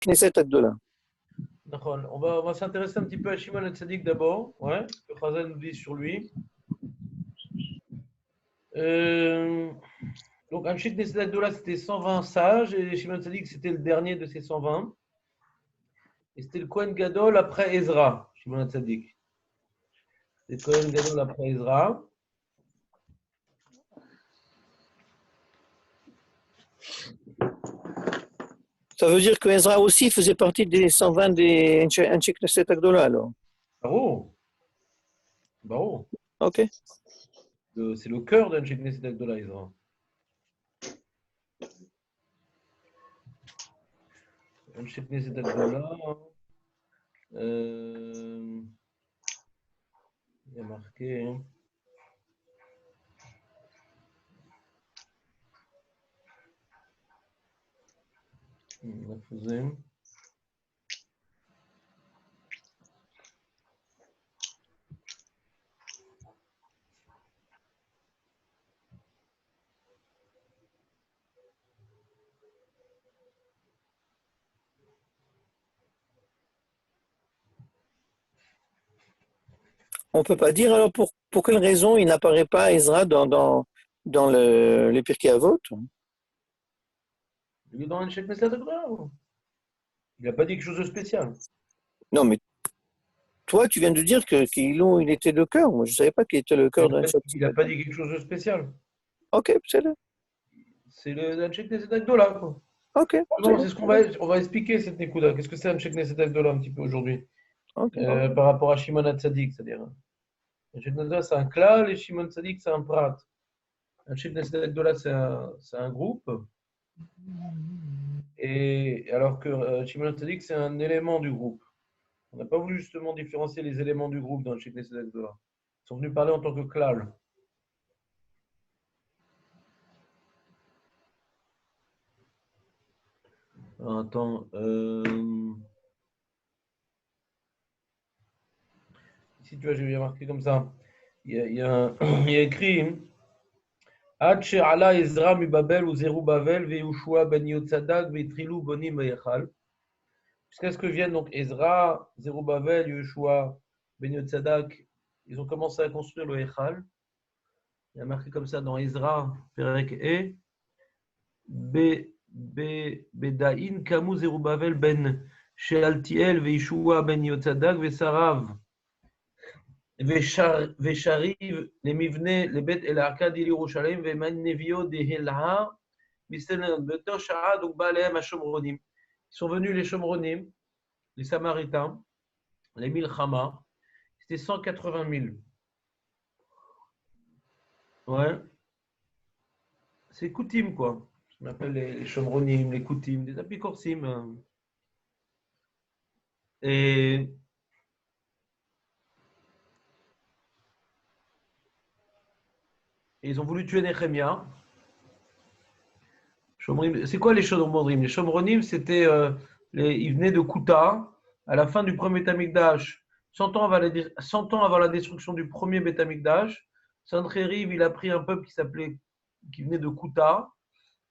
Knesset Agdola. D'accord. On va s'intéresser un petit peu à Shimon Hatzadik d'abord. Ouais, ce que Chazal nous dit sur lui. Donc, Anshik Knesset Agdola, c'était 120 sages et Shimon Hatzadik, c'était le dernier de ces 120. Et c'était le Kohen Gadol après Ezra, Shimon Hatzadik. C'était le Kohen Gadol après Ezra. Ça veut dire que Ezra aussi faisait partie des 120 des Anshik Knesset Agdola, alors. Bravo. Bravo. Ok. C'est le cœur d'Anshik Knesset Agdola, Ezra. Anshik Knesset Agdola. Il y a marqué. Hein. On faisait. On ne peut pas dire alors pour quelle raison il n'apparaît pas Ezra dans les Pirkei Avot. Il est dans Anshik Knesset Agdola. Il n'a pas dit quelque chose de spécial. Non, mais toi, tu viens de dire qu'il était le cœur. Moi, je ne savais pas qu'il était le cœur d'un Anshik Il n'a pas dit quelque chose de spécial. Ok, c'est là. C'est le Anshik Knesset Agdola, quoi. Ok, Non, c'est ce qu'on va expliquer cette Nekuda. Qu'est-ce que c'est Anshik Knesset Agdola un petit peu aujourd'hui okay. par rapport à Shimon Hatzadik, c'est-à-dire Anshik Knesset Agdola, c'est un klal et Shimon Hatzadik, c'est un prat. Anshik Knesset Agdola, c'est un groupe. Et alors que Shimon Hatzadik, c'est un élément du groupe. On n'a pas voulu justement différencier les éléments du groupe dans Anshik Knesset Agdola. Ils sont venus parler en tant que klal. Attends. Ici, tu vois, j'ai bien marqué comme ça. Il y a écrit Ad she'ala Ezra mi Babel ou Zerubbabel ve'Yehoshua ben Yotzadak ve'Trilu bonim ve'Yachal. Jusqu'à ce que viennent donc Ezra, Zerubbabel, Yehoshua ben Yotzadak, ils ont commencé à construire le Yachal. Il y a marqué comme ça dans Ezra, Perek E, Bedaïn Kamu Zerubbabel ben Shealtiel ve'Yehoshua ben Yotzadak ve'Sarav. ושריב למבנה לבית אל הארכד עיר ירושלים ומען נביאו דהלה מסתנן באותה שעה donc bas עליהם השומרונים. Ils sont venus les Shomronim, les Samaritains, les Milchama, c'était 180 000. Ouais. C'est Koutim quoi. On appelle les Shomronim, les Koutim, des Apikorsim. Et ils ont voulu tuer Nehemia. C'est quoi les Shomronim? Les Shomronim, c'était, ils venaient de Kouta, à la fin du premier Beth Amikdash, 100 ans avant la destruction du premier Beth Amikdash. Sancheriv, il a pris un peuple qui venait de Kouta.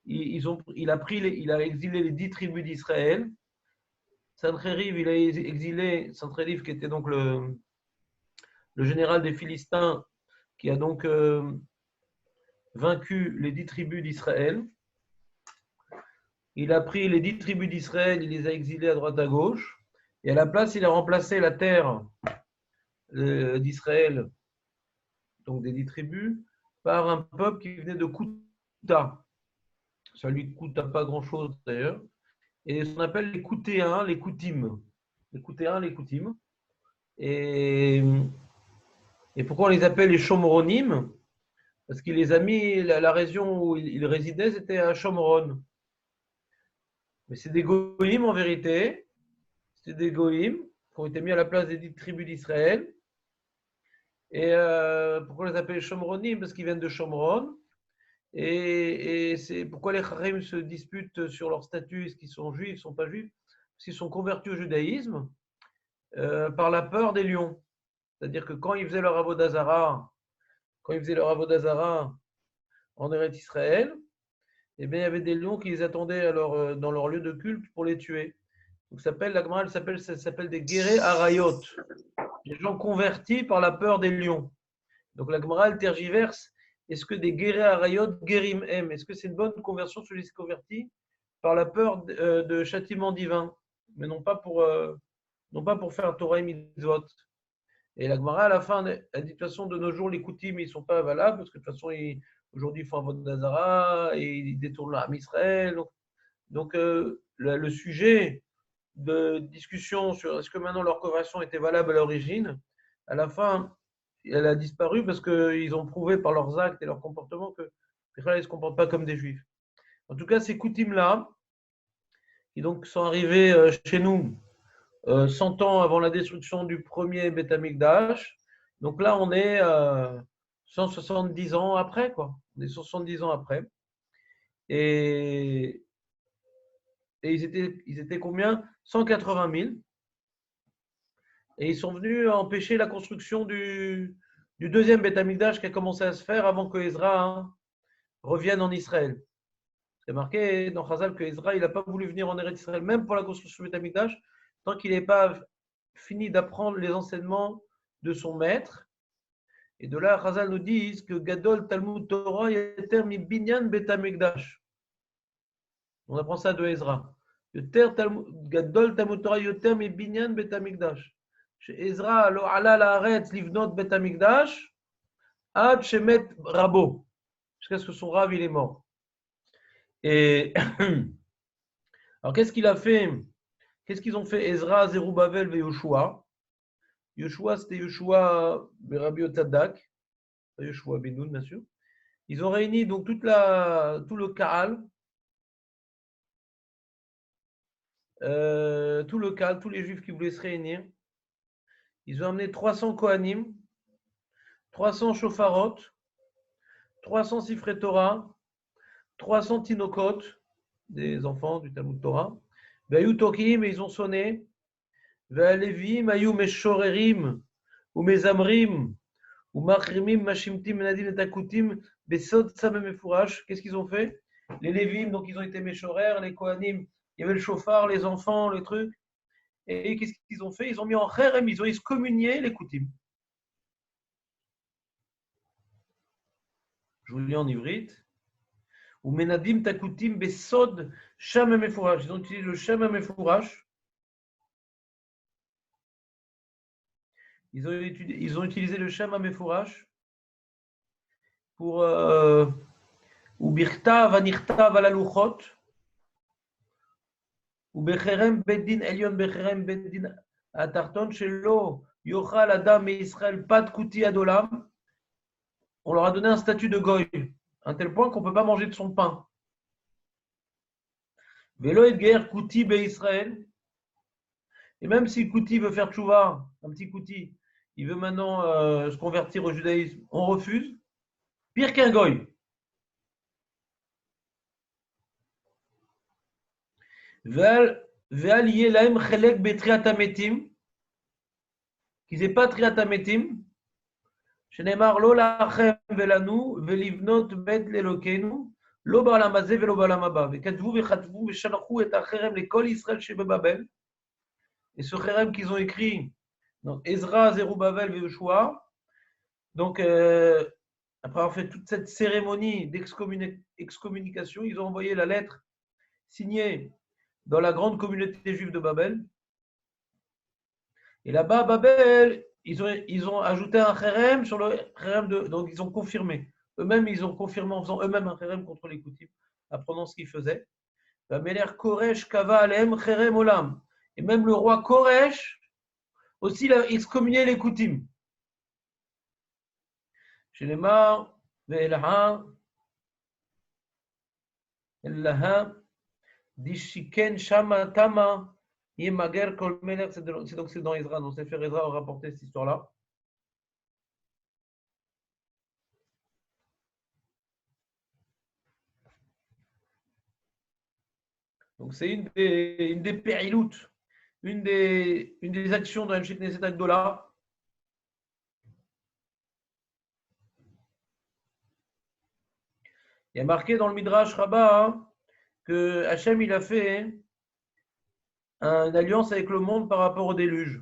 Il a exilé les 10 tribus d'Israël. Sancheriv, il a exilé Sancheriv, qui était donc le général des Philistins, qui a donc vaincu les 10 tribus d'Israël. Il a pris les 10 tribus d'Israël, il les a exilés à droite à gauche, et à la place, il a remplacé la terre d'Israël, donc des 10 tribus, par un peuple qui venait de Kouta. Ça lui coûte pas grand-chose d'ailleurs. Et ce qu'on appelle les Koutéens, les Koutim. Les Koutéens, les Koutim. Et pourquoi on les appelle les Shomronim? Parce qu'il les a mis, la région où il résidait, c'était à Shomron. Mais c'est des goïms en vérité. C'est des goïms qui ont été mis à la place des 10 tribus d'Israël. Et pourquoi on les appelle les Shomronim? Parce qu'ils viennent de Shomron. Et c'est pourquoi les Charim se disputent sur leur statut, est-ce qu'ils sont juifs, ils ne sont pas juifs? Parce qu'ils sont convertis au judaïsme par la peur des lions. C'est-à-dire que quand ils faisaient leur avodah zara, en Eretz Israël, eh bien, il y avait des lions qui les attendaient dans leur lieu de culte pour les tuer. Donc, la Gemara, ça s'appelle des Guéré Arayot. Les gens convertis par la peur des lions. Donc, la Gemara, elle tergiverse. Est-ce que des Guéré Arayot, Guérim M, est-ce que c'est une bonne conversion sur les convertis par la peur de châtiment divin, mais non pas pour faire Torah et Mitzvot. Et la Gemara, à la fin, elle dit de toute façon, de nos jours, les coutumes, ils ne sont pas valables, parce que de toute façon, aujourd'hui, ils font un vote d'Azara, et ils détournent l'âme Israël. Donc le sujet de discussion sur est-ce que maintenant leur conversion était valable à l'origine, à la fin, elle a disparu parce qu'ils ont prouvé par leurs actes et leur comportement que Israël ne se comporte pas comme des Juifs. En tout cas, ces coutumes-là, qui donc sont arrivés chez nous 100 ans avant la destruction du premier Beth Amikdash. Donc là, on est 170 ans après, quoi. On est 170 ans après. Et ils étaient combien? 180 000. Et ils sont venus empêcher la construction du deuxième Beth Amikdash qui a commencé à se faire avant que Ezra revienne en Israël. C'est marqué dans Chazal que Ezra, il n'a pas voulu venir en Eretz Israël, même pour la construction du Beth Amikdash, tant qu'il n'est pas fini d'apprendre les enseignements de son maître. Et de là, Chazal nous dit que Gadol Talmud Torah Yeter mi Binyan Bet Amikdash. On apprend ça de Ezra. Gadol Talmud Torah Yeter mi Binyan Bet Amikdash. Chez Ezra, lo ala laaretz livnot Bet Amikdash, ad shemet rabo. Jusqu'à ce que son rave il est mort. Et alors qu'est-ce qu'il a fait? Qu'est-ce qu'ils ont fait Ezra, Zerubbabel et Yoshua? Yoshua, c'était Yoshua Rabbi Otzadak, Yoshua Benoun, bien sûr. Ils ont réuni donc tout le Kahal, tous les Juifs qui voulaient se réunir. Ils ont amené 300 Kohanim, 300 Shofarot, 300 Sifrei Torah, 300 Tinokot, des enfants du Talmud Torah. Ve'ayu tokim, et ils ont sonné. Ve'alevim ayu meshorerim ou mezamrim ou machrimim mashimtim menadim etakutim besod samem mefourash. Qu'est-ce qu'ils ont fait? Les Lévim, donc ils ont été méchorères, les Kohanim, il y avait le chauffard, les enfants, les trucs. Et qu'est-ce qu'ils ont fait? Ils ont mis en kherem, ils ont excommunié les Koutim. Je vous le lis en ivrite. Ou menadim takutim besod shamem mefourash. Ils ont utilisé le shamem mefourash. Ils ont utilisé le shamem mefourash pour ou birtav anirtav ala luchot. Ou becherem bedin elyon becherem bedin atarton shelo yochal adam et Israël pat kouti adolam. On leur a donné un statut de goy, à un tel point qu'on ne peut pas manger de son pain. Velo et guerre kouti be Israël. Et même si Kouti veut faire tchouva, un petit Kouti, il veut maintenant se convertir au judaïsme, on refuse. Pire qu'un goy. Ve'al yelaim chelek betriatametim, qu'ils n'aient pas triatametim. Shenemar lo lachem velanu velivnot bet lelokenu lo ba'olam hazeh velo ba'olam haba vekatvu vechatvu veshalchu et hacherem lekol Israël shebebabel. Et ce cherem qu'ils ont écrit, donc Ezra, Zerubbabel et Yoshua, donc après avoir fait toute cette cérémonie d'excommunication, ils ont envoyé la lettre signée dans la grande communauté juive de Babel. Et là-bas, à Babel, ils ont ajouté un cherem sur le cherem donc ils ont confirmé. Eux-mêmes, ils ont confirmé en faisant eux-mêmes un cherem contre les Koutim, apprenant ce qu'ils faisaient. La Meler Koresh Kava Alem Cherem Olam. Et même le roi Koresh aussi, il a excommunié les Koutim. Chez les morts, Ve'elaha, Ellaha, Dishiken Shama Tama, Yemager Kol Melech. C'est donc c'est dans Ezra, donc c'est fait Ezra a rapporté cette histoire-là. Donc c'est une des périloutes, une des actions de Hemshek Neset Agdola. Il y a marqué dans le Midrash Rabbah que Hachem il a fait une alliance avec le monde par rapport au déluge.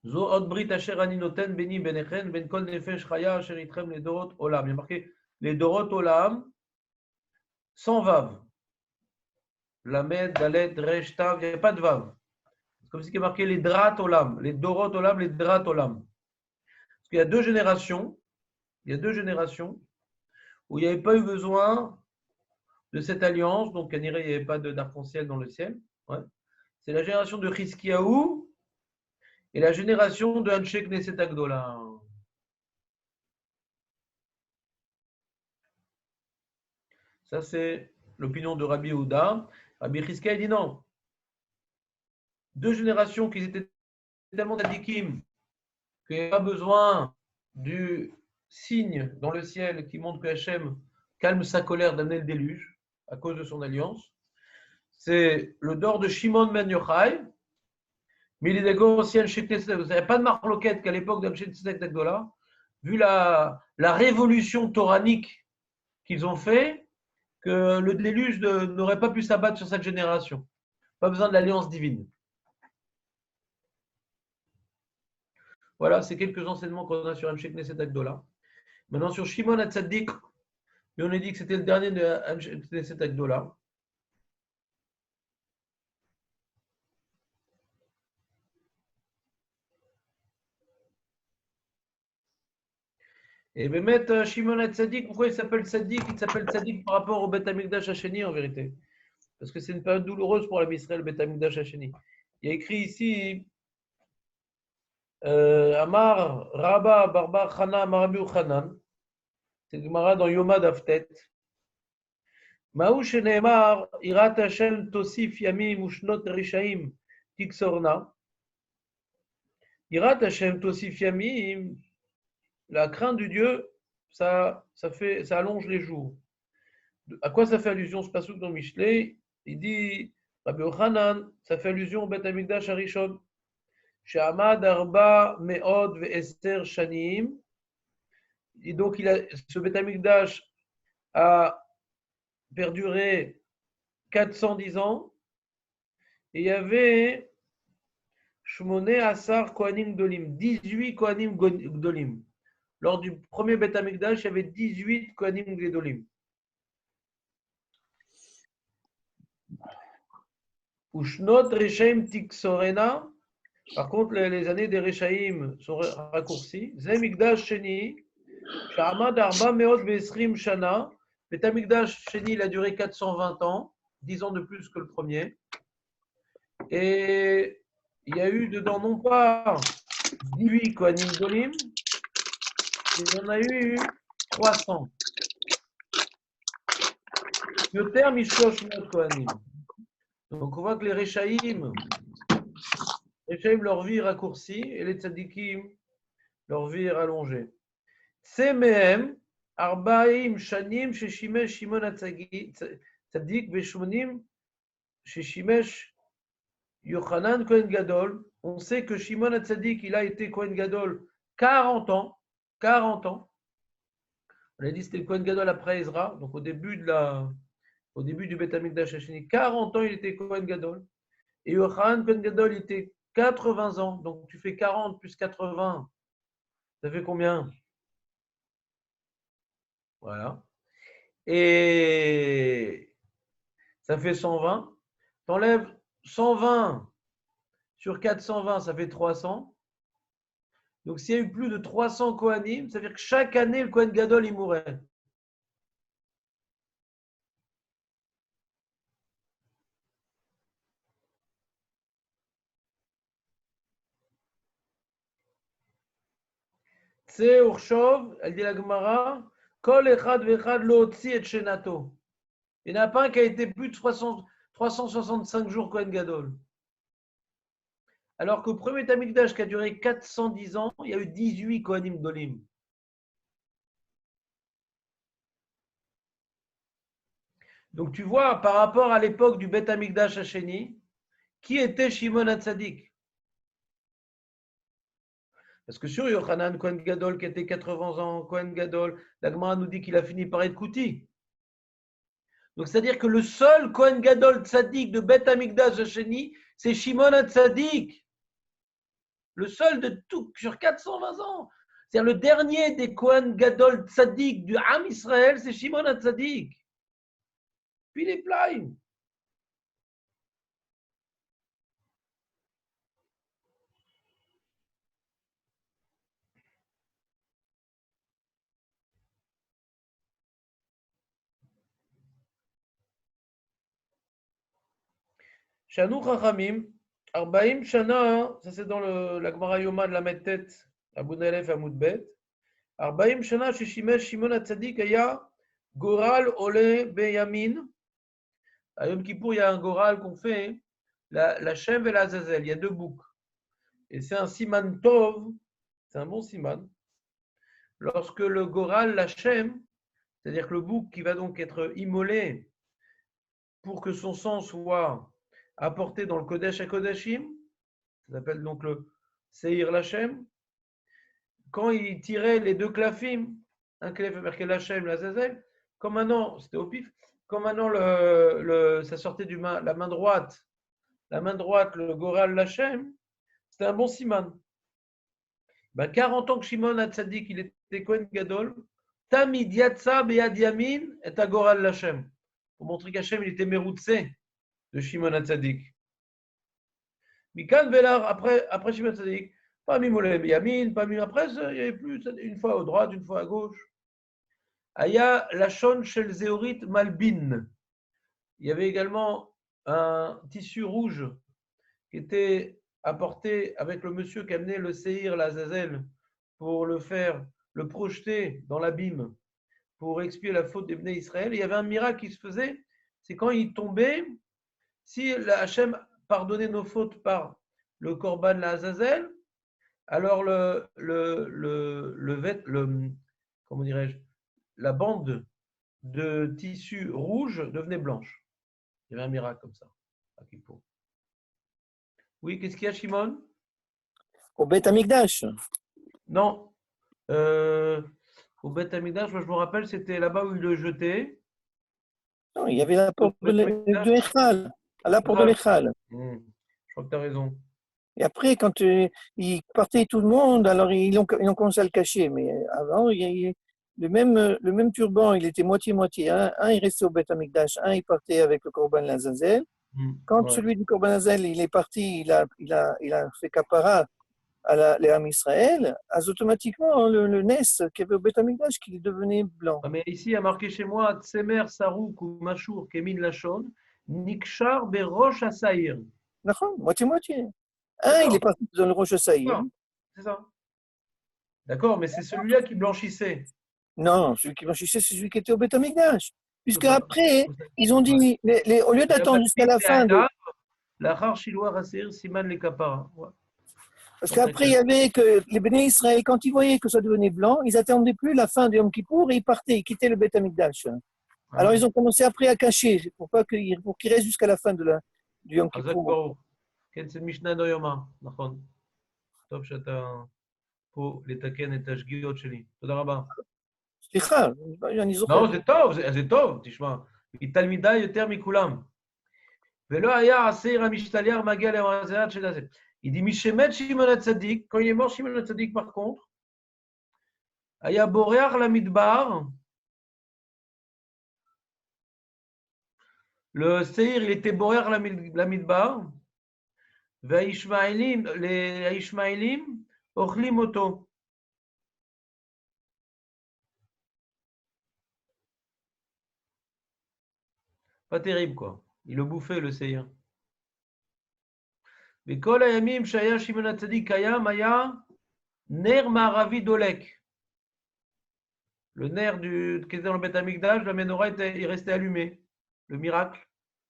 Zo od brit asher ani noten beni benechen ben kol nefesh chaya asher itrem les dorot olam. Il y a marqué les dorot olam sans vav. Lamed, dalet, resh, tav, il n'y a pas de vav. C'est comme si il y a marqué les drat olam, les dorot olam, les drat olam. Parce qu'il y a deux générations, où il n'y avait pas eu besoin de cette alliance, donc il n'y avait pas d'arc-en-ciel dans le ciel. Ouais. C'est la génération de Chizkiyahu et la génération de Anshe Knesset Agdola. Ça, c'est l'opinion de Rabbi Yehuda. Rabbi Chizkiyahu dit non. Deux générations qui étaient tellement tzadikim qu'il n'y avait pas besoin du signe dans le ciel qui montre que Hachem calme sa colère d'amener le déluge à cause de son alliance. C'est le dor de Shimon ben Yochai. Mais il est d'accord aussi à Knesset. Vous n'avez pas de marloquette qu'à l'époque d'Amshet Knesset Agdola, vu la révolution toranique qu'ils ont fait, que le déluge n'aurait pas pu s'abattre sur cette génération. Pas besoin de l'alliance divine. Voilà, c'est quelques enseignements qu'on a sur Amshet Knesset Agdola. Maintenant, sur Shimon HaTzadik, on a dit que c'était le dernier de Amshet Knesset Agdola. Et Bémet, Shimon HaTzadik, pourquoi il s'appelle Tzadik? Il s'appelle Tzadik par rapport au Beth Amikdash Hasheni en vérité. Parce que c'est une période douloureuse pour la Israël, le Beth Amikdash Hasheni. Il y a écrit ici Amar Rabba Barba Chana Marabi Chanan. C'est le Gemara dans Yomad Aftet. Maou Sheneemar Irat Hashem Tosif Yamim Ushnot Rishaim Tiksorna. Irat Hashem Tosif Yamim, la crainte du Dieu, ça allonge les jours. À quoi ça fait allusion ce passouk dans Mishlei? Il dit Rabbi Yochanan, ça fait allusion au Beth Amikdash Harishon. She'amad arba me'od ve'ester shanim. Et donc, ce Beth Amikdash a perduré 410 ans. Et il y avait Shmoné Asar Kohanim Gdolim, 18 Kohanim Gdolim. Lors du premier Beth Amikdash, il y avait 18 Kohanim Gdolim. Ushnot Reshaim Tiksorena. Par contre, les années des Reshaim sont raccourcies. Zem Mikdash Sheni, Sha'amad Arba Meot Ve'esrim Shana. Beth Amikdash Sheni, il a duré 420 ans, 10 ans de plus que le premier. Et il y a eu dedans non pas 18 Kohanim Gdolim, il y en a eu 300. Le terme Ishlosh Mot Kohanim. Donc on voit que les Reshaim, leur vie est raccourcie et les Tzadikim, leur vie est rallongée. Semehem, Arbaim, Shanim, Sheshimesh, Shimon Tzadik, Veshmonim, Sheshimesh, Yochanan, Kohen Gadol. On sait que Shimon Tzadik, il a été Kohen Gadol 40 ans. 40 ans. On a dit que c'était le Kohen Gadol après Ezra, donc au début du Beth Amikdash Hasheni. 40 ans, il était Kohen Gadol. Et Yochanan, Kohen Gadol, il était 80 ans. Donc tu fais 40 plus 80. Ça fait combien? Voilà. Et ça fait 120. Tu enlèves 120 sur 420, ça fait 300. Donc s'il y a eu plus de 300 Kohanim, ça veut dire que chaque année, le Kohen Gadol, il mourait. C'est Urshov, elle dit la Gemara, Kol Echad Vechad Lo Otzi et Shenato. Il n'y en a pas un qui a été plus de 365 jours Kohen Gadol. Alors qu'au premier Tamikdash qui a duré 410 ans, il y a eu 18 Kohanim Gdolim. Donc tu vois, par rapport à l'époque du Beth Amikdash Hasheni, qui était Shimon HaTzadik? Parce que sur Yochanan Kohen Gadol, qui était 80 ans, Kohen Gadol, la Gemara nous dit qu'il a fini par être Kouti. Donc, c'est-à-dire que le seul Kohen Gadol Tzadik de Beth Amikdash Hasheni, c'est Shimon HaTzadik. Le seul de tout, sur 420 ans. C'est-à-dire le dernier des Kohen Gadol Tzadik du Ham Israël, c'est Shimon HaTzadik. Puis les plein. Shanou Chachamim, Arbaim Shana, ça c'est dans la Gemara Yoma de la Mettet, Abou Nalef Amoudbet. Arbaim Shana, chez Shimon HaTzadik, Aya, Goral Ole Beyamin. À Yom Kippour, il y a un Goral qu'on fait, la Shem et la Zazel, il y a deux boucs. Et c'est un Siman Tov, c'est un bon Siman. Lorsque le Goral, la Shem, c'est-à-dire que le bouc qui va donc être immolé pour que son sang soit apporté dans le Kodesh HaKodashim, ça s'appelle donc le Seir Lachem, quand il tirait les deux klafim, un klef marqué Lachem, la Zazel, comme maintenant, c'était au pif, comme maintenant ça sortait la main droite, le Goral Lachem, c'était un bon siman. 40 ans que Shimon HaTzadik, il était Kohen Gadol, Tamid Yatsa Beyad Yamin et Goral Lachem. Pour montrer qu'Hachem, il était Meroutse de Shimon HaTzadik. Mikan Velar, après Shimon HaTzadik, pas Mimolé Yamin, pas Mim. Après, il n'y avait plus une fois à droite, une fois à gauche. Aya Lachon Shel Zéorit Malbin. Il y avait également un tissu rouge qui était apporté avec le monsieur qui amenait le Seir, la Zazel, pour le projeter dans l'abîme, pour expier la faute des Bnei Israël. Et il y avait un miracle qui se faisait, c'est quand il tombait, si la Hachem pardonnait nos fautes par le Korban, la Azazel, alors comment dirais-je, la bande de tissu rouge devenait blanche. Il y avait un miracle comme ça à Kippour. Oui, qu'est-ce qu'il y a, Shimon? Au Beth Amikdash. Non. Au Beth Amikdash, moi je me rappelle, c'était là-bas où il le jetait. Non, il y avait la porte de l'Echal, à la porte de l'Echal. Je crois que tu as raison. Et après, quand il partait tout le monde, alors ils ont commencé à le cacher. Mais avant, le même turban, il était moitié-moitié. Un, il restait au Beth Amikdash, un, il partait avec le Korban Lazazel. Quand celui du Korban Lazazel, il est parti, il a fait kapara à l'Am Israël, automatiquement, le Nes qui avait au Beth Amikdash, qui devenait blanc. Mais ici, il y a marqué chez moi, Tsemer, Sarouk ou Machour, Kemin Lachon, Nikshar, Berosh, Asaïr. D'accord, moitié-moitié. Un, il est parti dans le Rosh Hashanah. C'est ça. D'accord, mais c'est celui-là qui blanchissait. Non, celui qui blanchissait, c'est celui qui était au Beth Amikdash. Puisque après, ils ont dit, au lieu d'attendre jusqu'à la fin L'achar Shiloh Asaïr, Siman les Kapara. Parce qu'après, il y avait que les Béné Israël, quand ils voyaient que ça devenait blanc, ils n'attendaient plus la fin du Yom Kippour et ils partaient, ils quittaient le Beth Amikdash. Alors, ils ont commencé après à cacher, pour qu'il reste jusqu'à la fin du Yom Kippour. C'est Mishnah Doyoma, נכון. טוב שאתה פה לתקן את השגיאות שלי. תודה רבה. סליחה, אני זוכר. לא, זה טוב, תשמע. היא תלמידה יותר מכולם. ולא היה הסעיר המשתליח מגיע למרזיית של הזה. Il dit Mishemet Shimon HaTzadik, quand il est mort Shimon HaTzadik par contre, היה בורח למדבר. Le Seir, il était בורח למדבר. והישמעאלים, אוכלים אותו. Pas terrible, quoi. Il le bouffait, le Seir. וכל הימים שהיה שמעון הצדיק קיים, היה נר מערבי דולק. Le nerf qui était dans le Beth Amikdash, la menorah est restée allumée. Le miracle.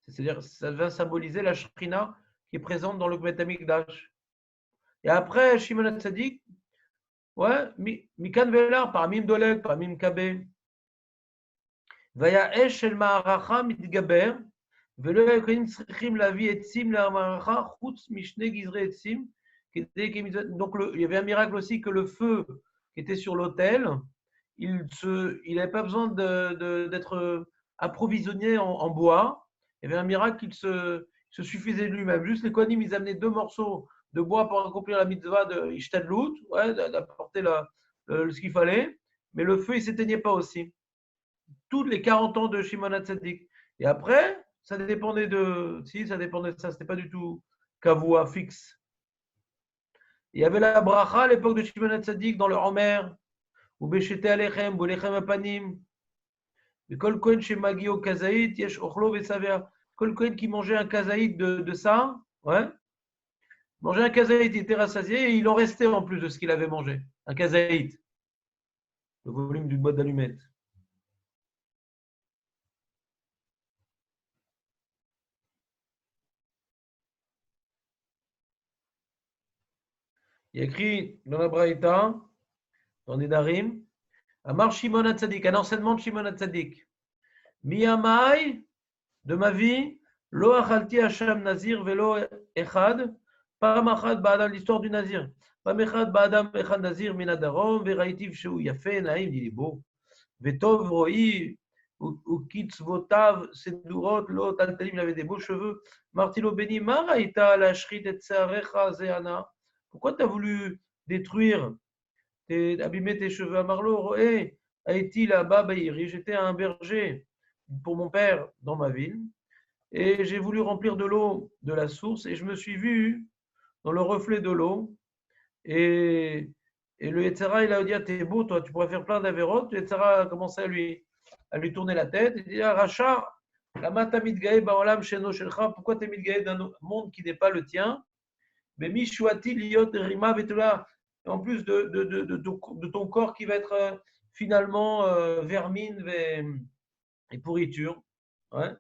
C'est-à-dire, ça va symboliser la Shrina qui est présente dans le Beth Amikdash. Et après, Shimon HaTzadik, ouais, Mikan Velar, Paramim Dolek, Paramim Kabe. Vaya Esh El Ma'aracha Mitgaber, Velo Yakonim Srichim Lavi Etzim La Ma'aracha, Chutz Mishne Gizre Etzim. Donc, il y avait un miracle aussi que le feu qui était sur l'autel, il n'avait pas besoin d'être approvisionné en bois. Il y avait un miracle qu'il se suffisait de lui-même. Juste les Kohanim, ils amenaient 2 morceaux de bois pour accomplir la mitzvah de Ishtadlut, ouais, d'apporter ce qu'il fallait. Mais le feu, il ne s'éteignait pas aussi. Tous les 40 ans de Shimon HaTzadik. Et après, ça dépendait de. Si, ça dépendait de ça. C'était pas du tout kavua fixe. Il y avait la bracha à l'époque de Shimon HaTzadik dans le Homer, ou Beshete Alechem, ou Lechem Apanim. Kol Kohen chez Magio Kazaït, Yesh Ochlo Vesavea. Kol Kohen qui mangeait un kazaït de ça, ouais. Mangeait un kazaït, il était rassasié et il en restait en plus de ce qu'il avait mangé. Un kazaït. Le volume d'une boîte d'allumettes. Il y a écrit dans la Braïta, dans les Darim, Amar Shimon HaTzadik, un enseignement de Shimon HaTzadik. Miyamai, de ma vie, Lo achalti Hashem Nazir velo echad, Pam achad ba'adam, l'histoire du Nazir. Pam echad ba'adam echad Nazir minadarom, veraïtiv sheu yafe, naïm, il est beau. Vetov roi, ou kitzvotav, sedurot, lo taltalim, il avait des beaux cheveux. Martilo beni, maraïta la shrit et tsarecha zeana. Pourquoi tu as voulu détruire, abîmer tes cheveux à Marlo? Roé, Haïti là-bas, Baïri, j'étais un berger pour mon père dans ma ville et j'ai voulu remplir de l'eau de la source et je me suis vu dans le reflet de l'eau et le Yetzera, il a dit, ah, t'es beau, toi, tu pourrais faire plein d'avérotes. Le Yetzera a commencé à lui tourner la tête. Il dit, ah, Racha, la mata mitgae baolam sheno shelcha, pourquoi t'es mitgae d'un monde qui n'est pas le tien? Mais mishuati liot rima vetula, en plus de ton corps qui va être finalement vermine et pourriture. Ouais.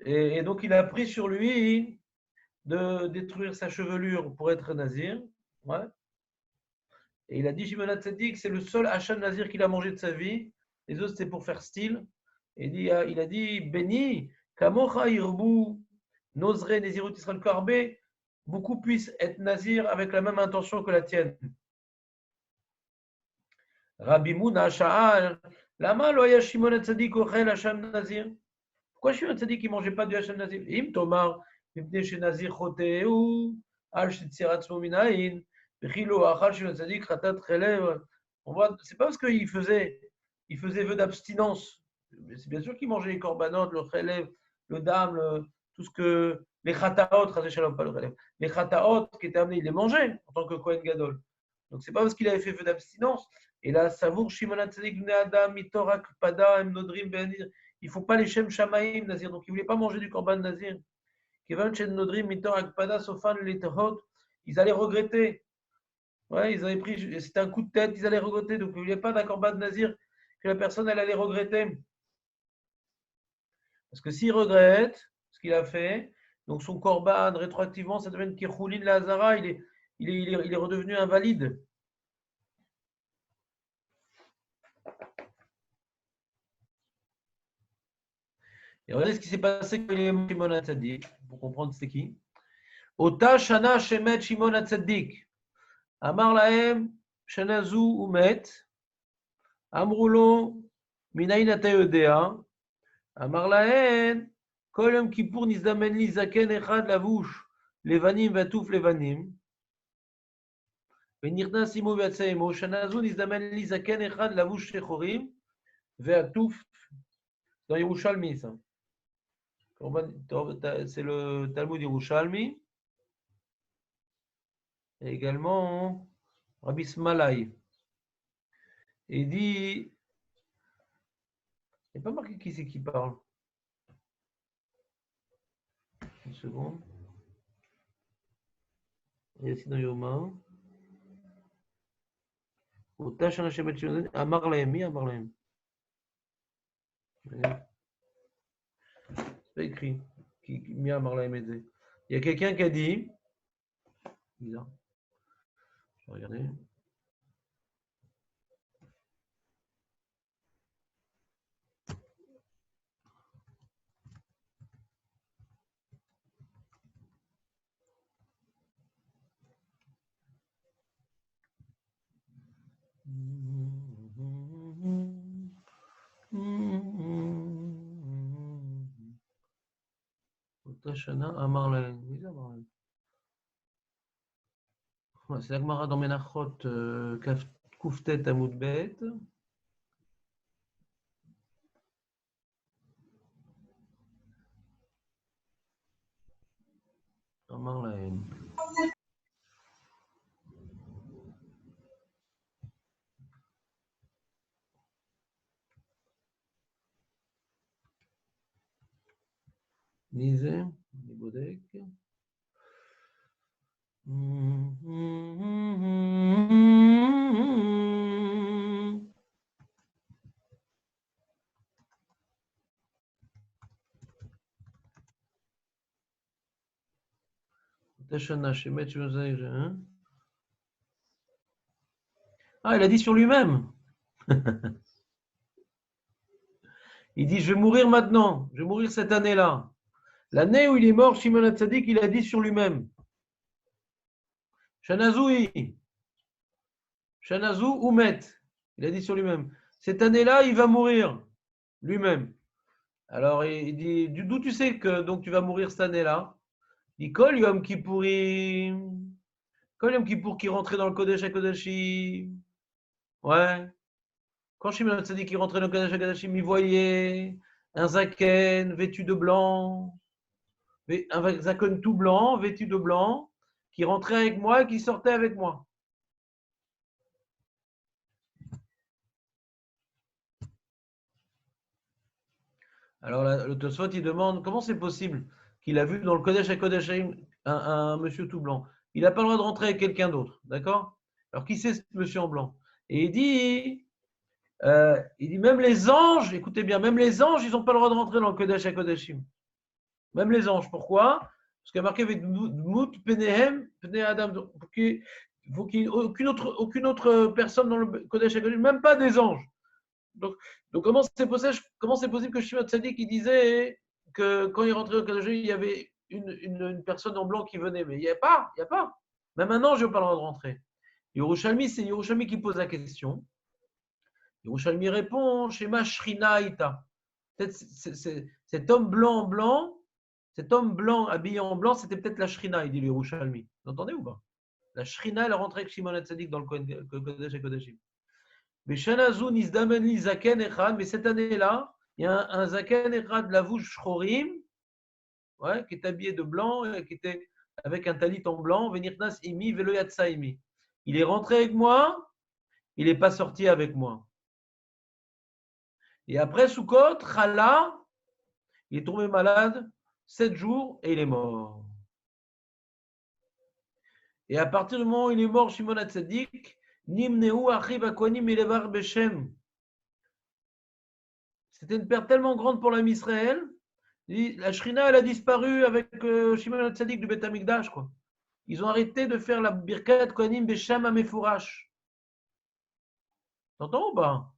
Et donc, il a pris sur lui de détruire sa chevelure pour être nazir. Ouais. Et il a dit, Shimon HaTzadik, c'est le seul Hacham nazir qu'il a mangé de sa vie. Les autres, c'était pour faire style. Et il a dit, Béni, Kamocha Irbu, Nozre, Nezirut Israël Karbe, beaucoup puissent être nazir avec la même intention que la tienne. Rabbi Mouna Sha'al, Lama loya Shimon HaTzadik ochel Hacham nazir. Pourquoi Shimon HaTzadik ne mangeait pas du Hacham nazir? Im Tomar, Mipne she nazir choteu, al shetzirat minayin. On voit, c'est pas parce qu'il faisait vœu d'abstinence. C'est bien sûr qu'il mangeait les corbanotes, le relève, le dam, tout ce que les chataot, pas le relève, les chataot qui étaient amenés, il les mangeait en tant que Kohen Gadol. Donc c'est pas parce qu'il avait fait vœu d'abstinence. Et là, savour Shimon HaTzadik bnei Adam mitorak pada em nodrim benir. Il faut pas les shem shamaim nazir. Donc il voulait pas manger du korban nazir. Kevan shen nodrim mitorak pada sofan letahot. Ils allaient regretter. Ouais, ils avaient pris, c'était un coup de tête, ils allaient regretter. Donc, il n'y avait pas d'un korban nazir que la personne, elle allait regretter. Parce que s'il regrette ce qu'il a fait, donc son korban, rétroactivement, ça devient kirchoulin la hazara, il est redevenu invalide. Et regardez ce qui s'est passé quand il est mort Shimon HaTzadik, pour comprendre c'était qui. Ota shana shemet Shimon HaTzadik. Amar lahem shanazu umet. Amrulo minayin ata yodea. Amar lahen, kol yom kippour nizdamen li zaken echad lavush levanim vatouf levanim. ונכנס עמו ויצא עמו, שנה זו נזדמן לי זקן אחד לבוש שחורים ועטוף, dans Yerushalmi ça. C'est le Talmud Yerushalmi. Et également Rabbi Smalai. Et il dit, il n'est pas marqué qui c'est qui parle. Une seconde. Et ici dans Yoma. אותה שנה שבית שמעון אמר להם, מי אמר להם? C'est pas écrit. מי אמר להם את זה? Il y a quelqu'un qui a dit, bizarre, je vais regarder. Shana Amar Lahen. Oui, ça Amar Lahen. Ouais, c'est la Gemara dans Menachot, Kuftet Amud Bet. Amar Lahen. Lisez, אני בודק. Tashana, Shemet, hein? Ah, il a dit sur lui-même. Il dit, je vais mourir maintenant. Je vais mourir cette année-là. L'année où il est mort, Shimon HaTzadik, il a dit sur lui-même. Shanazoui. Shanazou ou Met. Il a dit sur lui-même. Cette année-là, il va mourir. Lui-même. Alors, il dit, d'où tu sais que donc tu vas mourir cette année-là? Il dit, Kol Yom Kippourim. Kol Yom Kippour qui rentrait dans le Kodesh HaKodashim. Ouais. Quand Shimon HaTzadik rentrait dans le Kodesh HaKodashim, il voyait un zaken vêtu de blanc. Un zaken tout blanc, vêtu de blanc, qui rentrait avec moi et qui sortait avec moi. Alors le Tosfot, il demande comment c'est possible qu'il a vu dans le Kodesh HaKodashim un monsieur tout blanc. Il n'a pas le droit de rentrer avec quelqu'un d'autre, d'accord? Alors qui c'est ce monsieur en blanc? Et il dit même les anges, écoutez bien, même les anges, ils n'ont pas le droit de rentrer dans le Kodesh HaKodashim. Même les anges. Pourquoi? Parce qu'il y a marqué Mout Penehem, Pene Adam. Il faut qu'il n'y ait aucune autre personne dans le Kodesh HaKodashim, même pas des anges. Donc comment c'est possible que Shimon Tzadik il disait que quand il rentrait au Kodesh, il y avait une personne en blanc qui venait, mais il n'y a pas. Même un ange n'a pas le droit de rentrer. Yerushalmi, c'est Yerushalmi qui pose la question. Yerushalmi répond Shema Shrina Ita. Cet homme blanc, cet homme blanc habillé en blanc, c'était peut-être la Shrina, il dit le Yerushalmi. Vous entendez ou pas? La Shrina, elle est rentrée avec Shimon Tzadik dans le Kodesh HaKodashim. Mais cette année-là, il y a un zaken echad lavouche shchorim, ouais, qui est habillé de blanc, qui était avec un talit en blanc, venirnas imi velo yatsa imi. Il est rentré avec moi, il n'est pas sorti avec moi. Et après Sukkot, Chala, il est tombé malade 7 jours et il est mort. Et à partir du moment où il est mort, Shimon HaTzadik, Nimneu achiv hakohanim elevar beshem. C'était une perte tellement grande pour l'âme Israël. La Shrina, elle a disparu avec Shimon HaTzadik du Beth Amikdash, quoi. Ils ont arrêté de faire la Birkat Kohanim Besham Amefourash. T'entends ou pas?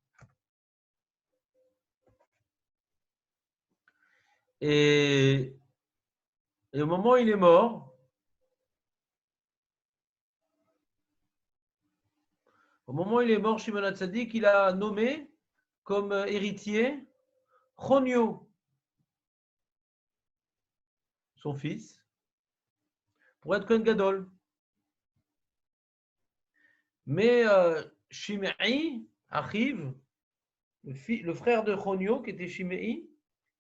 Et au moment où il est mort, Shimon HaTzadik, il a nommé comme héritier Chonio, son fils, pour être Kohen Gadol. Mais Shimei, Achiv, le frère de Chonio, qui était Shimei,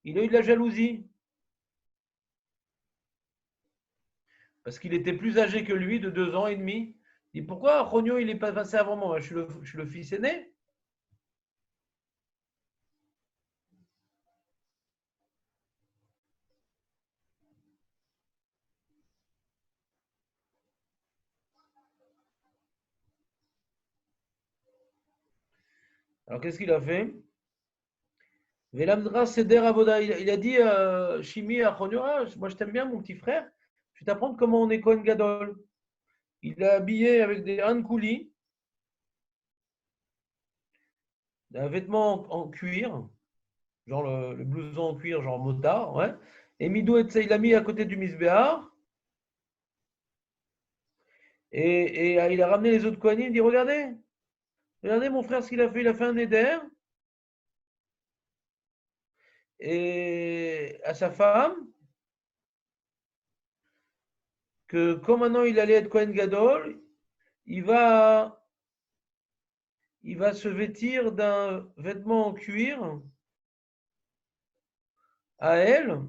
il a eu de la jalousie. Parce qu'il était plus âgé que lui, de 2 ans et demi. Il dit, pourquoi Chonio, il n'est pas passé avant moi? Je suis le fils aîné. Alors, qu'est-ce qu'il a fait? Velamdra Seder Avoda. Il a dit Shimi à Chonio, moi je t'aime bien, mon petit frère. Je vais t'apprendre comment on est Kohen Gadol. Il l'a habillé avec des Hankouli, un vêtement en cuir, genre le blouson en cuir, genre motard, ouais. Et Midou et il l'a mis à côté du Misbéar. Et il a ramené les autres Kohanim, il dit regardez mon frère ce qu'il a fait, il a fait un éder. Et à sa femme, que comme maintenant il allait être Kohen Gadol, il va se vêtir d'un vêtement en cuir à elle,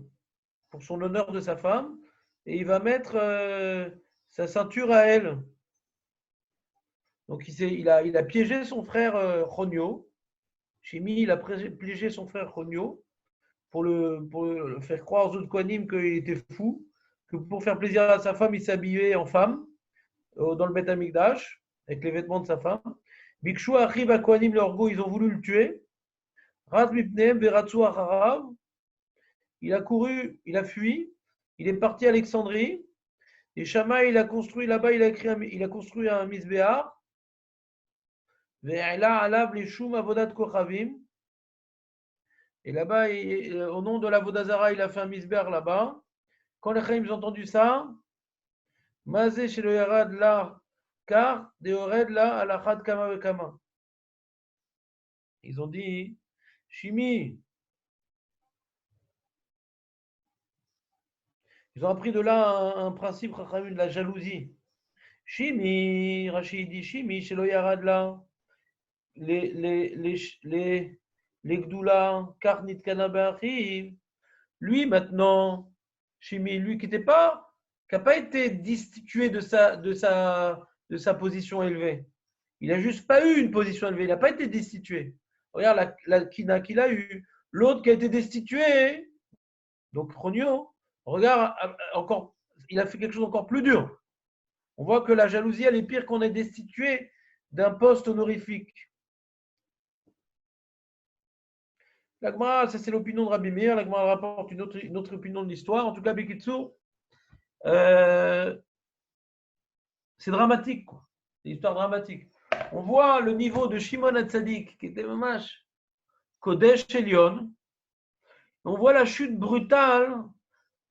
pour son honneur de sa femme, et il va mettre sa ceinture à elle. Donc il a piégé son frère Chonio. Shimi, il a piégé son frère Chonio pour le faire croire aux autres Kohanim qu'il était fou, que pour faire plaisir à sa femme, il s'habillait en femme dans le Beth Amikdash, avec les vêtements de sa femme. Bikshu arrive à Kohanim l'orgo, ils ont voulu le tuer. Rat mipneem veratsu acharav. Il a couru, il a fui, il est parti à Alexandrie. Et Shammai, il a construit là-bas, il a construit un misbéar. Ve'ela alav lishum avodat kochavim. Et là-bas, au nom de la Vodazara, il a fait un misbéar là-bas. Quand les Chaim ont entendu ça, Mazé chez le Yarad là, car de Ored là, à la Chad Kama Kama. Ils ont dit, Shimi. Ils ont appris de là un principe de la jalousie. Shimi, Rachid dit Shimi, chez le Yarad là, les Gdoula, Karnit Kanabachi. Lui maintenant, Shimi, lui qui n'a pas été destitué de sa position élevée. Il n'a juste pas eu une position élevée, il n'a pas été destitué. Regarde la kina qu'il a eu. L'autre qui a été destitué, donc Ronio, regarde, encore, il a fait quelque chose d'encore plus dur. On voit que la jalousie, elle est pire qu'on est destitué d'un poste honorifique. La Gemara, ça c'est l'opinion de Rabbi Meir. La Gemara rapporte une autre opinion de l'histoire. En tout cas, Bekitsu, c'est dramatique, quoi. C'est une histoire dramatique. On voit le niveau de Shimon Hatzadik, qui était mamash Kodesh Elion. On voit la chute brutale,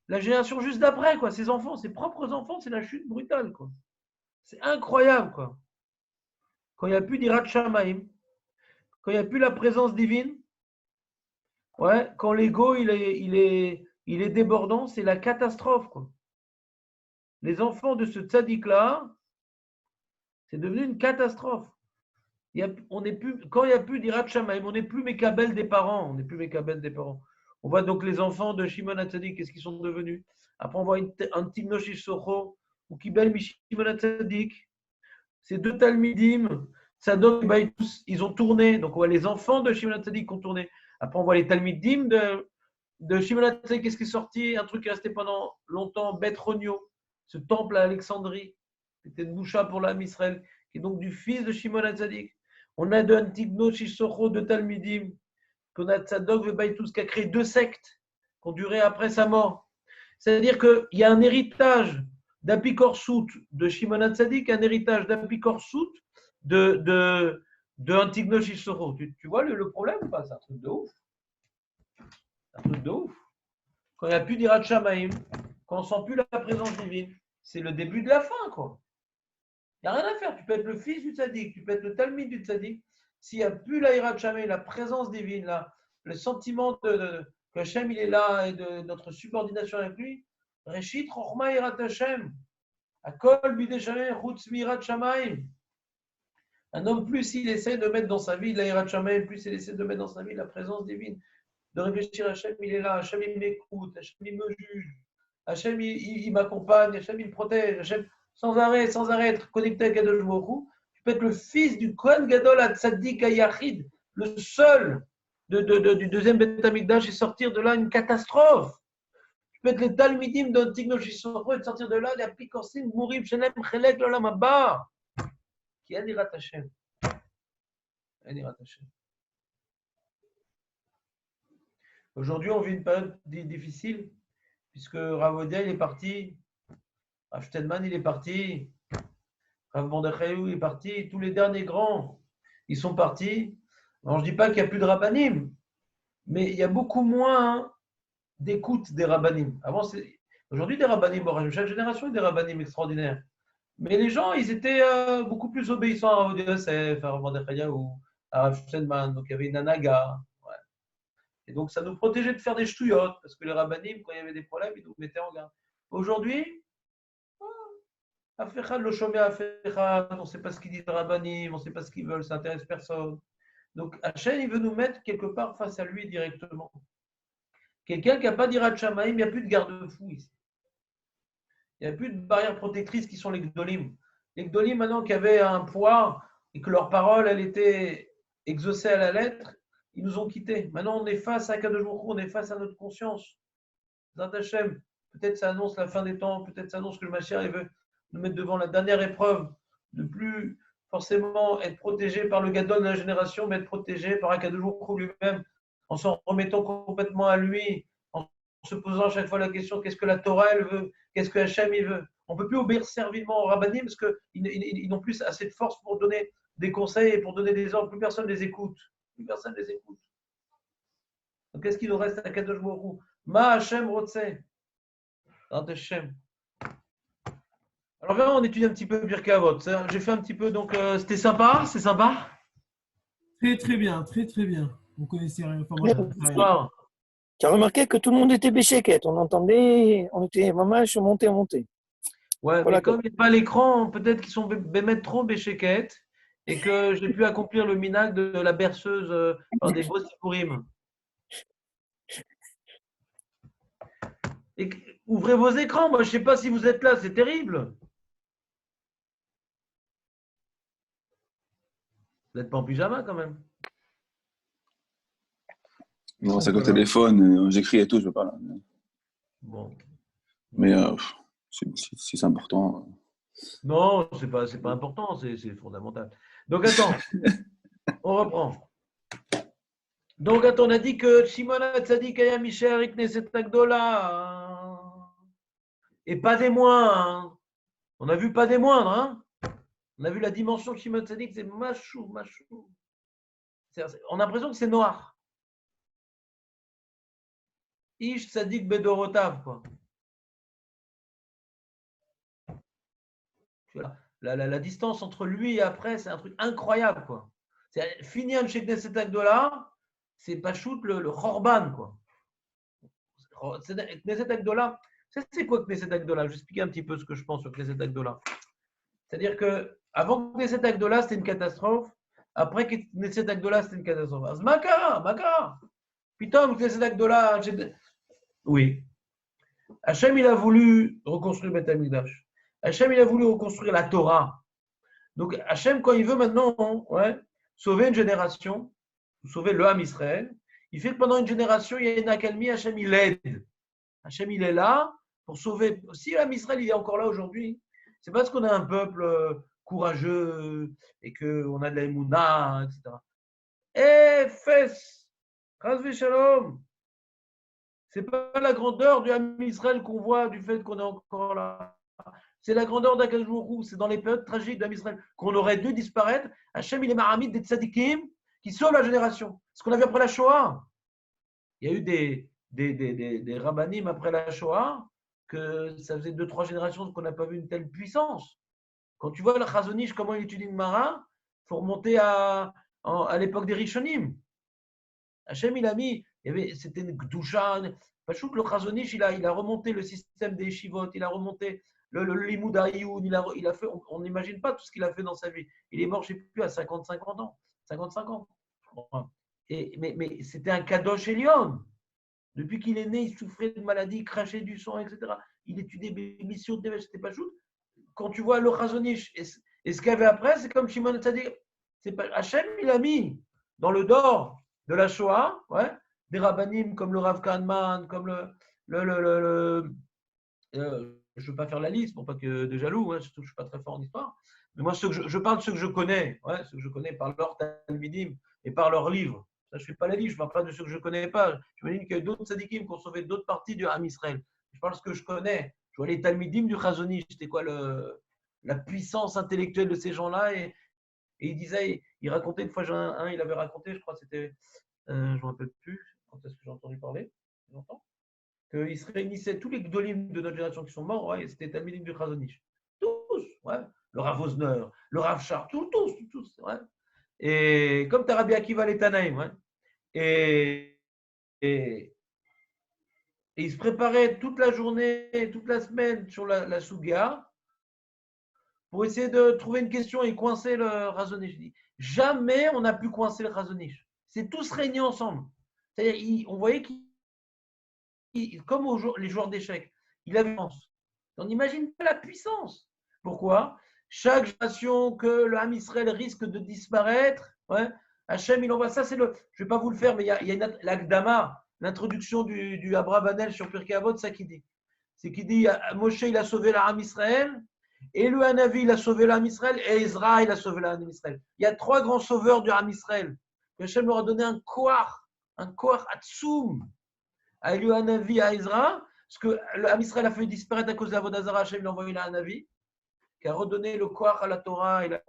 la génération juste d'après, quoi. Ses enfants, ses propres enfants, c'est la chute brutale, quoi. C'est incroyable, quoi. Quand il n'y a plus d'Irat Shamaim, quand il n'y a plus la présence divine, ouais, quand l'ego il est débordant, c'est la catastrophe, quoi. Les enfants de ce tzaddik-là, c'est devenu une catastrophe. Quand il n'y a plus d'Irat Shamaim, on n'est plus Mekabel des parents. On n'est plus Mekabel des parents. On voit donc les enfants de Shimon Hatzadik, qu'est-ce qu'ils sont devenus? Après, on voit un Timnosh Socho ou Kibel Shimon Hatzadik. Ces deux Talmidim, Tzadok et Baïtous, ils ont tourné. Donc, on voit les enfants de Shimon Hatzadik qui ont tourné. Après, on voit les Talmidim de Shimon Hatzadik. Qu'est-ce qui est sorti? Un truc qui est resté pendant longtemps, Beth Ronio, ce temple à Alexandrie. C'était une boucha pour l'âme Israël, qui est donc du fils de Shimon Hatzadik. On a de Antigno Shissocho de Talmidim, qu'on a Tzadok et Baïtous, qui a créé deux sectes qui ont duré après sa mort. C'est-à-dire qu'il y a un héritage d'Apikorsut de Shimon Hatzadik, un héritage d'Apikorsut de Antigno Shissocho. Tu vois le problème ou pas? C'est un truc de ouf. C'est un truc de ouf. Quand il n'y a plus d'Irat Shamaim, quand on ne sent plus la présence divine, c'est le début de la fin, quoi. Il n'y a rien à faire. Tu peux être le fils du tzaddik, tu peux être le talmid du tzaddik. S'il n'y a plus la Hirat Shamay, la présence divine, là, le sentiment que Hachem il est là et de notre subordination avec lui, Reshit Chochma Hirat Hashem, Akol Bidei Shamay, Chutz Mirat Shamayim. Un homme, plus il essaie de mettre dans sa vie la Hirat Shamay, plus il essaie de mettre dans sa vie la présence divine, de réfléchir à Hachem, il est là, Hachem il m'écoute, Hachem il me juge, Hachem il m'accompagne, Hachem il me protège, Hachem sans arrêt être connecté à Kadosh Baruch Hu. Tu peux être le fils du Kohen Gadol à Tzaddik Yachid, le seul du deuxième Beth Amikdash et sortir de là une catastrophe. Tu peux être les Talmidim d'un Tigno Shissocho et sortir de là les Apikorsim Mourib Shenem Chelek Lolam Haba. Qui a Nirat Hashem. Aujourd'hui, on vit une période difficile puisque Rav Odia il est parti. Rav Stedman, il est parti. Rav Mordechai, il est parti. Tous les derniers grands, ils sont partis. Alors, je ne dis pas qu'il n'y a plus de rabbanim, mais il y a beaucoup moins d'écoute des rabbanim. Aujourd'hui, des rabbanim, chaque génération a des rabbanim extraordinaires. Mais les gens, ils étaient beaucoup plus obéissants à Rav Yosef, à Rav Mordechai ou à Rav Stedman. Donc, il y avait une anaga. Ouais. Et donc, ça nous protégeait de faire des ch'touillottes, parce que les rabbanim, quand il y avait des problèmes, ils nous mettaient en garde. Aujourd'hui, Afechad lo shomea afechad, on ne sait pas ce qu'ils disent Rabbanim, on ne sait pas ce qu'ils veulent, ça n'intéresse personne. Donc Hachem, il veut nous mettre quelque part face à lui directement. Quelqu'un qui n'a pas d'Irat Shamaim, il n'y a plus de garde-fou ici. Il n'y a plus de barrières protectrices qui sont les Gdolim. Les Gdolim, maintenant, qui avaient un poids et que leur parole, elle était exaucée à la lettre, ils nous ont quittés. Maintenant, on est face à Kadosh Baruch Hu, on est face à notre conscience. Zat Hashem, peut-être ça annonce la fin des temps, peut-être ça annonce que le Mashiach il veut nous mettre devant la dernière épreuve, de plus forcément être protégé par le Gadol de la génération, mais être protégé par Akadosh Baruch Hu lui-même, en s'en remettant complètement à lui, en se posant à chaque fois la question qu'est-ce que la Torah elle veut, qu'est-ce que Hachem il veut. On ne peut plus obéir servilement aux rabbinim parce qu'ils n'ont plus assez de force pour donner des conseils et pour donner des ordres. Plus personne ne les écoute. Plus personne ne les écoute. Donc qu'est-ce qu'il nous reste à Kadosh Baruch Hu? Ma Hachem Rotseh. Hachem. Alors là, on étudie un petit peu Birkei Avot. J'ai fait un petit peu, donc c'était sympa, c'est sympa. Très, très bien, très, très bien. Vous connaissez rien. Enfin, moi, Bonsoir. Tu as remarqué que tout le monde était béchéquette. On entendait, on était mamache, monté. Ouais, Voilà, mais comme il n'y a pas l'écran, peut-être qu'ils sont bémettre trop béchéquettes et que j'ai pu accomplir le minag de la berceuse par des beaux sipourim. Et ouvrez vos écrans, moi je ne sais pas si vous êtes là, c'est terrible. Vous n'êtes pas en pyjama quand même. Non, c'est qu'au téléphone, j'écris et tout, je veux pas. Là. Bon. Mais si c'est important. Non, c'est pas important, c'est fondamental. Donc attends, on reprend. Donc attends, on a dit que Shimon Hatzadik Aya Misher Knesset Agdola et pas des moindres. On a vu pas des moindres, hein. On a vu la dimension de Shimon Hatzadik, c'est machou. On a l'impression que c'est noir. Ish Tzadik Bedorotav, quoi. La distance entre lui et après, c'est un truc incroyable, quoi. C'est finir chez Knesset Agdola, c'est pas shoot le Khorban, quoi. Knesset Agdola, c'est quoi Knesset Agdola? Je vais expliquer un petit peu ce que je pense sur Knesset Agdola. C'est-à-dire que avant Knesset Agdola, c'était une catastrophe. Après Knesset Agdola, c'était une catastrophe. Makara. Putain, Knesset Agdola, oui. Hachem, il a voulu reconstruire Beth Amikdash. Hachem, il a voulu reconstruire la Torah. Donc, Hachem, quand il veut maintenant sauver une génération, sauver le Ham Israël, il fait que pendant une génération, il y a une accalmie, Hachem, il aide. Hachem, il est là pour sauver. Si le Ham Israël, il est encore là aujourd'hui, c'est parce qu'on a un peuple courageux et qu'on a de la Emouna, etc. Fes, Chas Shalom. C'est pas la grandeur du Ham Israël qu'on voit du fait qu'on est encore là. C'est la grandeur d'Akadosh Baruch Hu. C'est dans les périodes tragiques d'Am Israël qu'on aurait dû disparaître. Hachem, il est maramite des tzadikim qui sauvent la génération. Ce qu'on a vu après la Shoah. Il y a eu des rabbanim après la Shoah que ça faisait 2-3 générations qu'on n'a pas vu une telle puissance. Quand tu vois le Chazonish, comment il étudie le Mara, il faut remonter à l'époque des Rishonim. Hachem, il a mis, c'était une Gdusha. Pachouk, le Chazonish, il a remonté le système des Shivot, il a remonté le Limoud Ayoun, il a fait, on n'imagine pas tout ce qu'il a fait dans sa vie. Il est mort, je ne sais plus, à 55 ans. Mais c'était un Kadosh Elion. Depuis qu'il est né, il souffrait de maladies, il crachait du sang, etc. Il étudiait des missions de Devesh, c'était pas chou. Quand tu vois le Chazonish et ce qu'il y avait après, c'est comme Shimon Tzadik. Hachem, il a mis dans le dor de la Shoah, des rabbanim comme le Rav Kahneman, comme je ne veux pas faire la liste pour pas que de jaloux, surtout que je ne suis pas très fort en histoire. Mais moi, je parle de ceux que je connais, ceux que je connais par leur talmidim et par leurs livres. Ça, je ne fais pas la liste, je ne parle pas de ceux que je ne connais pas. J'imagine qu'il y a d'autres tzadikim qui ont sauvé d'autres parties du Ham Israël. Je parle de ce que je connais. Je vois les talmidim du Chazonish. C'était quoi la puissance intellectuelle de ces gens-là et il disait, il racontait une fois, il avait raconté, je crois que c'était, je ne me rappelle plus, quand est-ce que j'ai entendu parler, longtemps, qu'il se réunissait tous les gdolim de notre génération qui sont morts, c'était talmidim du Chazonish. Tous, le Rav Osner, le Rav Shar, tous. Et comme Rabbi Akiva les Tanaïm, et il se préparait toute la journée, toute la semaine sur la Souga. pour essayer de trouver une question et coincer le Razonich. Je dis, jamais on n'a pu coincer le Razonich. C'est tous réunis ensemble. C'est-à-dire, on voyait comme les joueurs d'échecs, il avait une chance. On n'imagine pas la puissance. Pourquoi? Chaque génération que le Ham Israël risque de disparaître, ouais, Hachem, il envoie ça. Je ne vais pas vous le faire, mais il y a l'Agdama, l'introduction du Abravanel sur Pirkei Avot, ça qui dit. C'est qu'il dit Moshe, il a sauvé le Ham Israël, et le Hanavi, il a sauvé le Ham Israël, et Ezra, il a sauvé le Ham Israël. Il y a 3 grands sauveurs du Ham Israël. Hachem leur a donné un koach Atsoum à Eliu Hanavi, à Ezra, parce que le Ham Israël a fait disparaître à cause de la Vodazara, Hachem l'a envoyé le Hanavi, qui a redonné le koach à la Torah, et la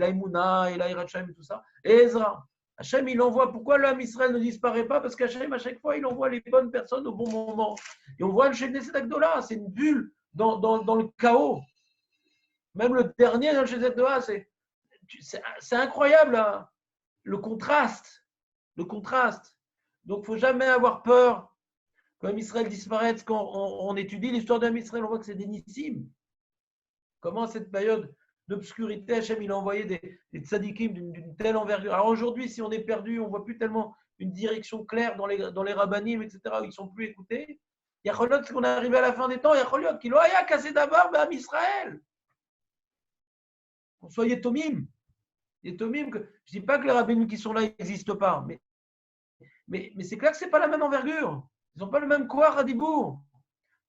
Emunah, et la Hirachim, et tout ça. Et Ezra, Hachem, il envoie. Pourquoi le Ham Israël ne disparaît pas? Parce qu'Hachem, à chaque fois, il envoie les bonnes personnes au bon moment. Et on voit le Knesset Agdola, c'est une bulle dans le chaos. Même le dernier dans le Knesset Agdola, c'est incroyable, hein, le contraste. Le contraste. Donc, il ne faut jamais avoir peur qu'Ham Israël disparaisse. Quand on étudie l'histoire d'Ham Israël, on voit que c'est des nissim. Comment cette période d'obscurité, Hachem, il a envoyé des tzadikim d'une telle envergure. Alors aujourd'hui, si on est perdu, on ne voit plus tellement une direction claire dans les rabbanim, etc., où ils ne sont plus écoutés. Il y a Cholot, qu'on est arrivé à la fin des temps, il y a Cholot qui l'a cassé d'abord, mais Ham Israël. On soit Yetomim. Yetomim, je ne dis pas que les rabbinim qui sont là n'existent pas, mais c'est clair que ce n'est pas la même envergure. Ils n'ont pas le même koach à Dibour.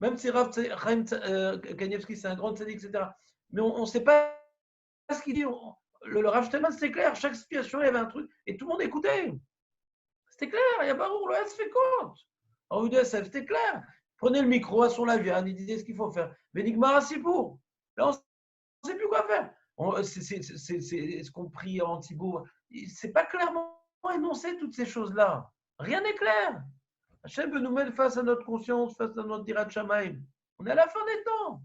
Même si Rav Chaim Kanievski, c'est un grand tzadik, etc. Mais on ne sait pas ce qu'il dit. Le Rav Steinman, c'était clair. Chaque situation, il y avait un truc. Et tout le monde écoutait. C'était clair. Il n'y a pas où le S fait compte. En UDSF, c'était clair. Prenez le micro à son laviane, il disait ce qu'il faut faire. Vénigmar Sibour. Là, on ne sait plus quoi faire. C'est ce qu'on prie en Tibour. Ce n'est pas clairement énoncé toutes ces choses-là. Rien n'est clair. Hachem veut nous mettre face à notre conscience, face à notre dirat Shamaim. On est à la fin des temps.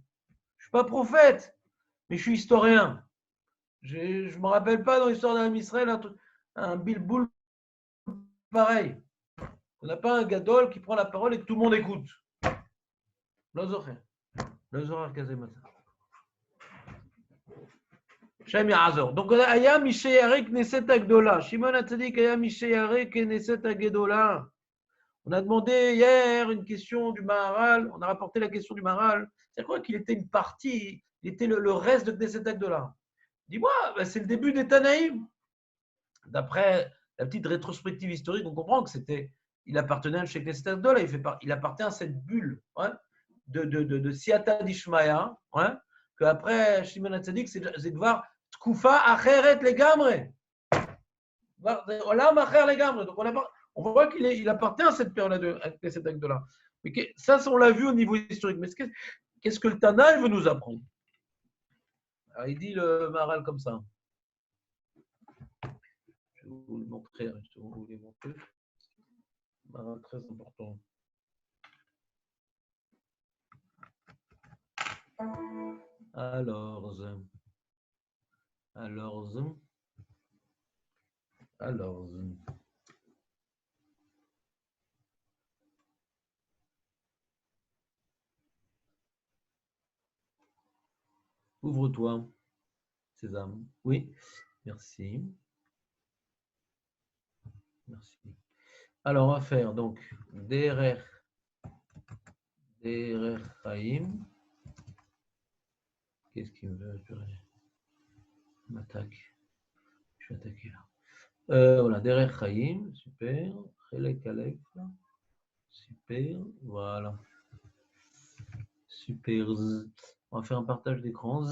Je ne suis pas prophète, mais je suis historien. Je ne me rappelle pas dans l'histoire d'un Israël un bilboul pareil. On n'a pas un gadol qui prend la parole et que tout le monde écoute. L'ozocher. L'ozocher kazemata. Shem Yazor. Donc, on a Aya Misheyare Knesset Agdola. Shimon Hatzadik Aya Misheyare Knesset Agdola. On a demandé hier une question du Maharal, on a rapporté la question du Maharal. C'est quoi qu'il était une partie, il était le reste de Knesset Agdola. Dis-moi, c'est le début des Tanaïm. D'après la petite rétrospective historique, on comprend que il appartenait à Knesset Agdola, il appartient à cette bulle, hein, de Siata d'Ishmaïa, hein, qu'après Shimon HaTzadik, c'est Dvar Tkufa Acheret Legamre. Olam Acher Legamre. Donc on voit qu'il appartient à cette période à cet acte-là. Mais ça, on l'a vu au niveau historique. Mais qu'est-ce que le Tana veut nous apprendre? Alors, il dit le Maharal comme ça. Je vais vous le montrer. Je vais vous le montrer. Maharal très important. Alors. Ouvre-toi, Sésame. Oui, merci. Merci. Alors, on va faire donc Derer Chaim. Qu'est-ce qu'il me veut? Je m'attaque. Je vais attaquer là. Voilà, Derer Chaim, super. Chelek Alef, super. Voilà. Super. On va faire un partage d'écran.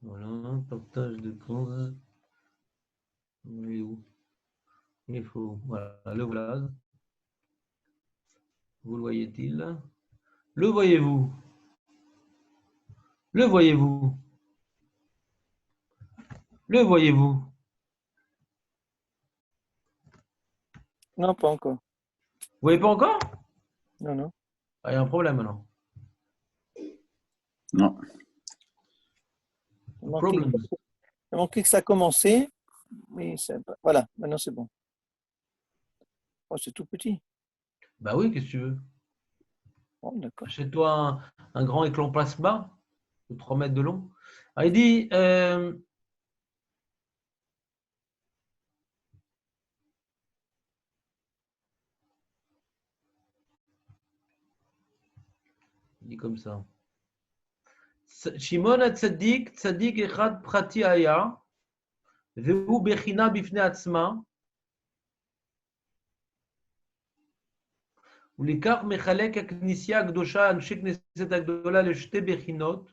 Voilà, partage d'écran. Il est où? Il faut. Voilà, le voilà. Vous le voyez-t-il? Le voyez-vous? Le voyez-vous? Le voyez-vous? Non, pas encore. Vous voyez pas encore? Non, non. Ah, il y a un problème alors. Non. Il manquait que ça a commencé. Mais voilà, maintenant c'est bon. Oh, c'est tout petit. Bah oui, qu'est-ce que tu veux? Bon, d'accord. Achète-toi un grand écran plasma de 3 mètres de long. Alors, il dit comme ça. Shimon HaTzadik, Tzadik Echad Prati Aya, Vehu Bechina Bifne Atzma, ולכך מחלק הכנסייה הקדושה, אנשי כנסת הגדולה, לשתי בחינות,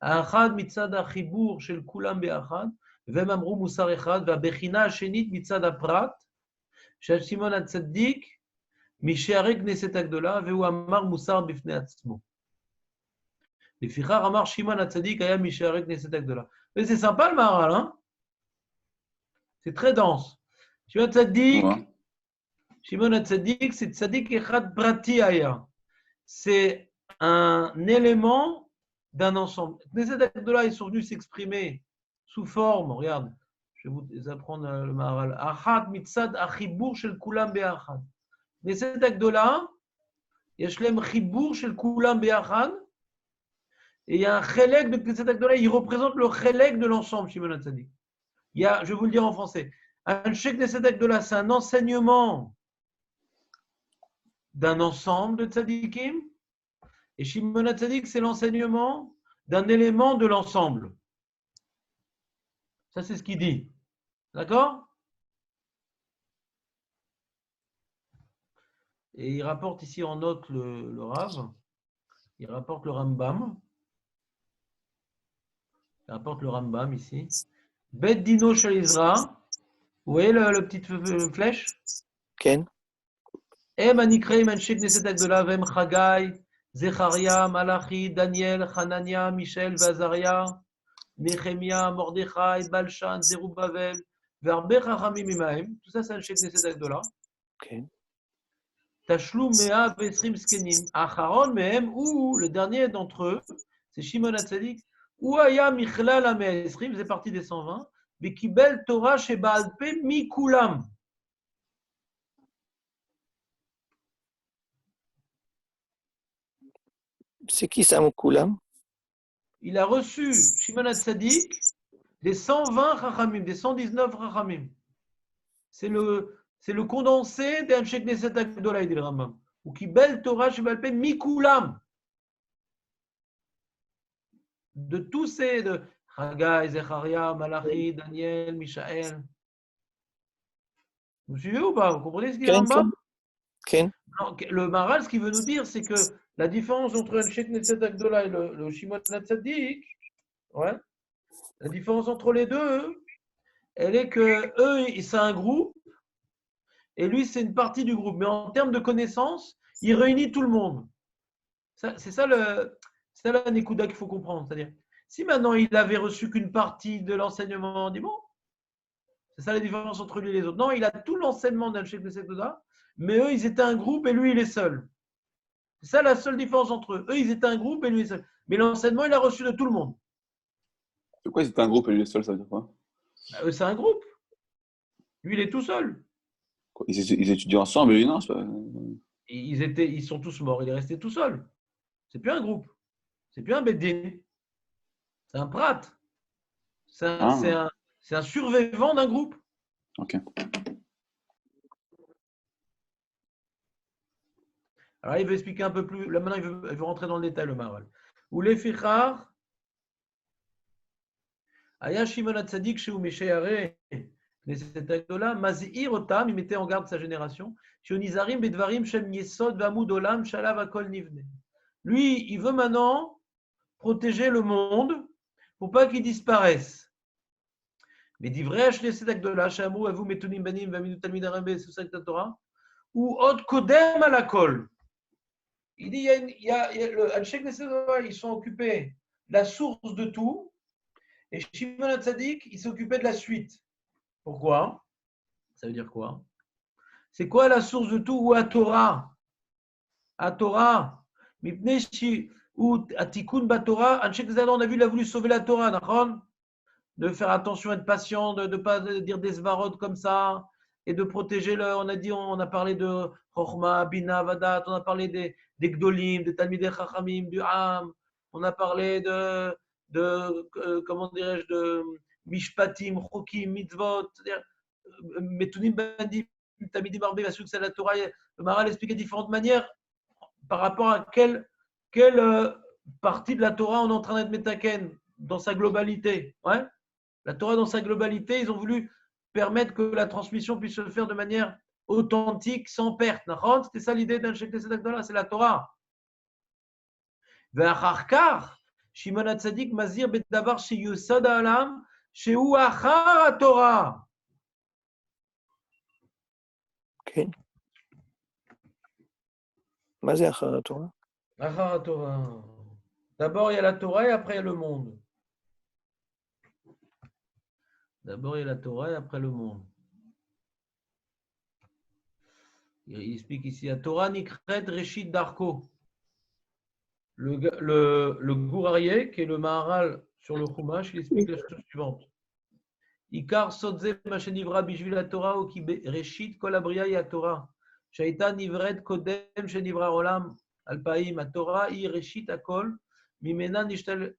האחד מצד החיבור של כולם ביחד, והם אמרו מוסר אחד, והבחינה השנית מצד הפרט, של שמעון הצדיק, משערי כנסת הגדולה, והוא אמר מוסר בפני עצמו. לפיכך אמר שמעון הצדיק היה משערי כנסת הגדולה. C'est sympa le Maharal, hein? C'est très dense. Shimon Tzadik, Ouais. Shimon HaTzadik, c'est Tzadik Echad Prati Aya. C'est un élément d'un ensemble. Knesset Agdola, ils sont venus s'exprimer sous forme, regarde, je vais vous apprendre le Maharal. Achat mitzad achibur shel kulam be'achad. Knesset Agdola, yesh lem chibur shel kulam be'achad. Et il y a un chelek de Knesset Agdola, il représente le chelek de l'ensemble, Shimon HaTzadik. Il y a, je vais vous le dire en français, un Sheikh Knesset Agdola, c'est un enseignement d'un ensemble de tzadikim, et Shimon HaTzadik, c'est l'enseignement d'un élément de l'ensemble. Ça, c'est ce qu'il dit. D'accord? Et il rapporte ici en note le Rav, il rapporte le Rambam. Il rapporte le Rambam ici. Bet Dino Shel Ezra. Vous voyez le petite flèche? Ken? Em Anikreim Anshe Knesset Agdola Vem Chagai, Zecharia, Malachi, Daniel, Hanania, Michel, Vazaria, Nehemia, Mordechai, Balshan, Zerubbabel, Verbe Chachamim Imahem. Tout ça, c'est Anshe Knesset Agdola. Ken? Tashlum Mea Vesrim Skenim. Acharon Mehem, ou le dernier d'entre eux, c'est Shimon HaTzadik, ou Aya Michlal HaMea Esrim, faisait partie des 120, Bekibel Torah Sheba'al Pe Mikulam. C'est qui ça, mon Koulam? Il a reçu, Shimon HaTzadik, des 120 Chachamim, des 119 Chachamim. C'est le condensé d'un Anshe Knesset Agdola, il dit le Rambam. Ou Kibel Torah Sheba'al Pe Mikulam. De tous ces, de Chagai, Zecharia, Malachi, Daniel, Michaël. Vous suivez ou pas? Vous comprenez ce qu'il dit le Ken, ça? Rambam? Ken? Non, le Maharal, ce qu'il veut nous dire, c'est que la différence entre Anshe Knesset Agdola et le Shimon HaTzadik, ouais, la différence entre les deux, elle est que eux, c'est un groupe, et lui, c'est une partie du groupe. Mais en termes de connaissances, il réunit tout le monde. C'est ça la Nekuda qu'il faut comprendre. C'est-à-dire, si maintenant il avait reçu qu'une partie de l'enseignement, on dit bon, c'est ça la différence entre lui et les autres. Non, il a tout l'enseignement d'un Sheikh Knesset Agdola, mais eux, ils étaient un groupe et lui, il est seul. C'est ça la seule différence entre eux. Eux, ils étaient un groupe et lui, il est seul. Mais l'enseignement, il a reçu de tout le monde. C'est quoi, c'était un groupe et lui seul, ça veut dire quoi? Bah, eux, c'est un groupe. Lui, il est tout seul. Quoi, ils étudient ensemble, et lui, non, c'est pas... Et ils sont tous morts. Il est resté tout seul. C'est plus un groupe. C'est plus un Beddin. C'est un prat. C'est un survivant d'un groupe. Ok. Alors, il veut expliquer un peu plus. Là, maintenant, il veut rentrer dans le détail, le Maharal. Ou les fichar, Aya Shimon HaTzadik, Sheu Meshayare, Knesset Agdola, Mazir Otam, il mettait en garde sa génération. Shionizarim, Bedvarim, Shem Yesod, Vamud Olam, Shalav Akol Nivne. Lui, il veut maintenant protéger le monde pour pas qu'il disparaisse. Mais d'Ivray, Knesset Agdola, Shamu, Avu, Metunim, Banim, Vaminu Talmid Arambe, Susak Torah, ou Od Kodem Alakol. Il dit, il y a le Anshe Knesset Agdola, ils sont occupés de la source de tout, et Shimon HaTzadik, il s'occupait de la suite. Pourquoi? Ça veut dire quoi? C'est quoi la source de tout? Ou à Torah? À Torah. Ou à Tikkun Batorah. Anshe Knesset Agdola, on a vu, il a voulu sauver la Torah, de faire attention, être patient, de ne pas dire des svarot comme ça, et de protéger on a parlé de Chokhmah, Bina, Vadat, on a parlé des Gdolim, des Talmidei Chachamim, du Ham, on a parlé comment dirais-je, de Mishpatim, Chokim, Mitzvot, c'est-à-dire Metunim Bandim, Tamidim Arbe, Vasuk la Torah. Le Maharal explique de différentes manières par rapport à quelle partie de la Torah on est en train d'être metaken dans sa globalité. Ouais, la Torah dans sa globalité, ils ont voulu permettre que la transmission puisse se faire de manière authentique, sans perte. C'était ça l'idée d'un Sheikh Knesset Agdola, c'est la Torah. ואחר כך, שמעון הצדיק מזהיר בדבר שיוסד העולם, שהוא אחר התורה. כן. מה זה אחר התורה? אחר התורה. D'abord, il y a la Torah et après, il y a le monde. D'abord, il y a la Torah et après le monde. Il explique ici, la Torah nikret reshit darko. Le Gourarié, qui est le Maharal sur le Chumash, il explique la chose suivante. Ikar sodze machenivra bishvil la Torah ou ki reshit kol abria ya Torah. Shaita nivret kodem shenivra olam alpaim. Torah i reshit akol. Mimena nishtel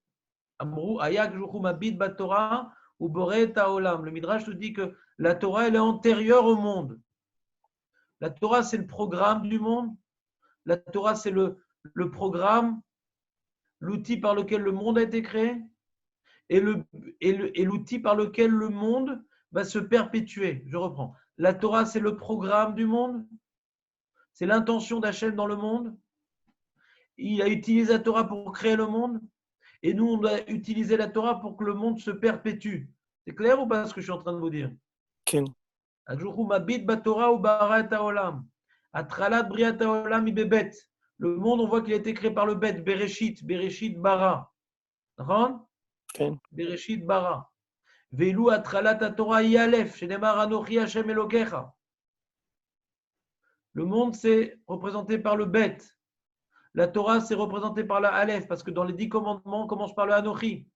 amru ayak juchu mabit bat Torah ou boret haolam. Le Midrash nous dit que la Torah elle est antérieure au monde. La Torah c'est le programme du monde. La Torah c'est le programme, l'outil par lequel le monde a été créé et l'outil par lequel le monde va se perpétuer. Je reprends. La Torah, c'est le programme du monde. C'est l'intention d'Hachem dans le monde. Il a utilisé la Torah pour créer le monde. Et nous, on doit utiliser la Torah pour que le monde se perpétue. C'est clair ou pas ce que je suis en train de vous dire? כן. Le monde, on voit qu'il a été créé par le Bet, Bereshit, Bereshit bara. D'accord? כן. Bereshit bara. Veilu atralat haTorah yalef, shenemar anochi Hashem Elokecha. Le monde, c'est représenté par le Bet. La Torah, c'est représenté par la Aleph, parce que dans les 10 commandements, on commence par le Anochi.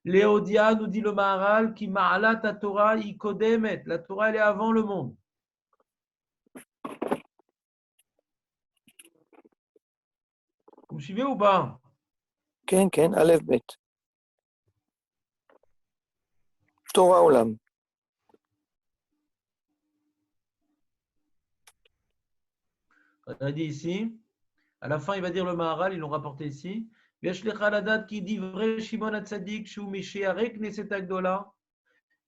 Léodia nous dit le Maharal, qui ma'alat haTorah ikodemet. La Torah, elle est avant le monde. Vous me suivez ou pas? כן, כן, א' ב'. תורה עולם. On a dit ici, à la fin, il va dire le Maharal, ils l'ont rapporté ici. ויש לדעת כי דברי שמעון הצדיק שהוא משערי כנסת הגדולה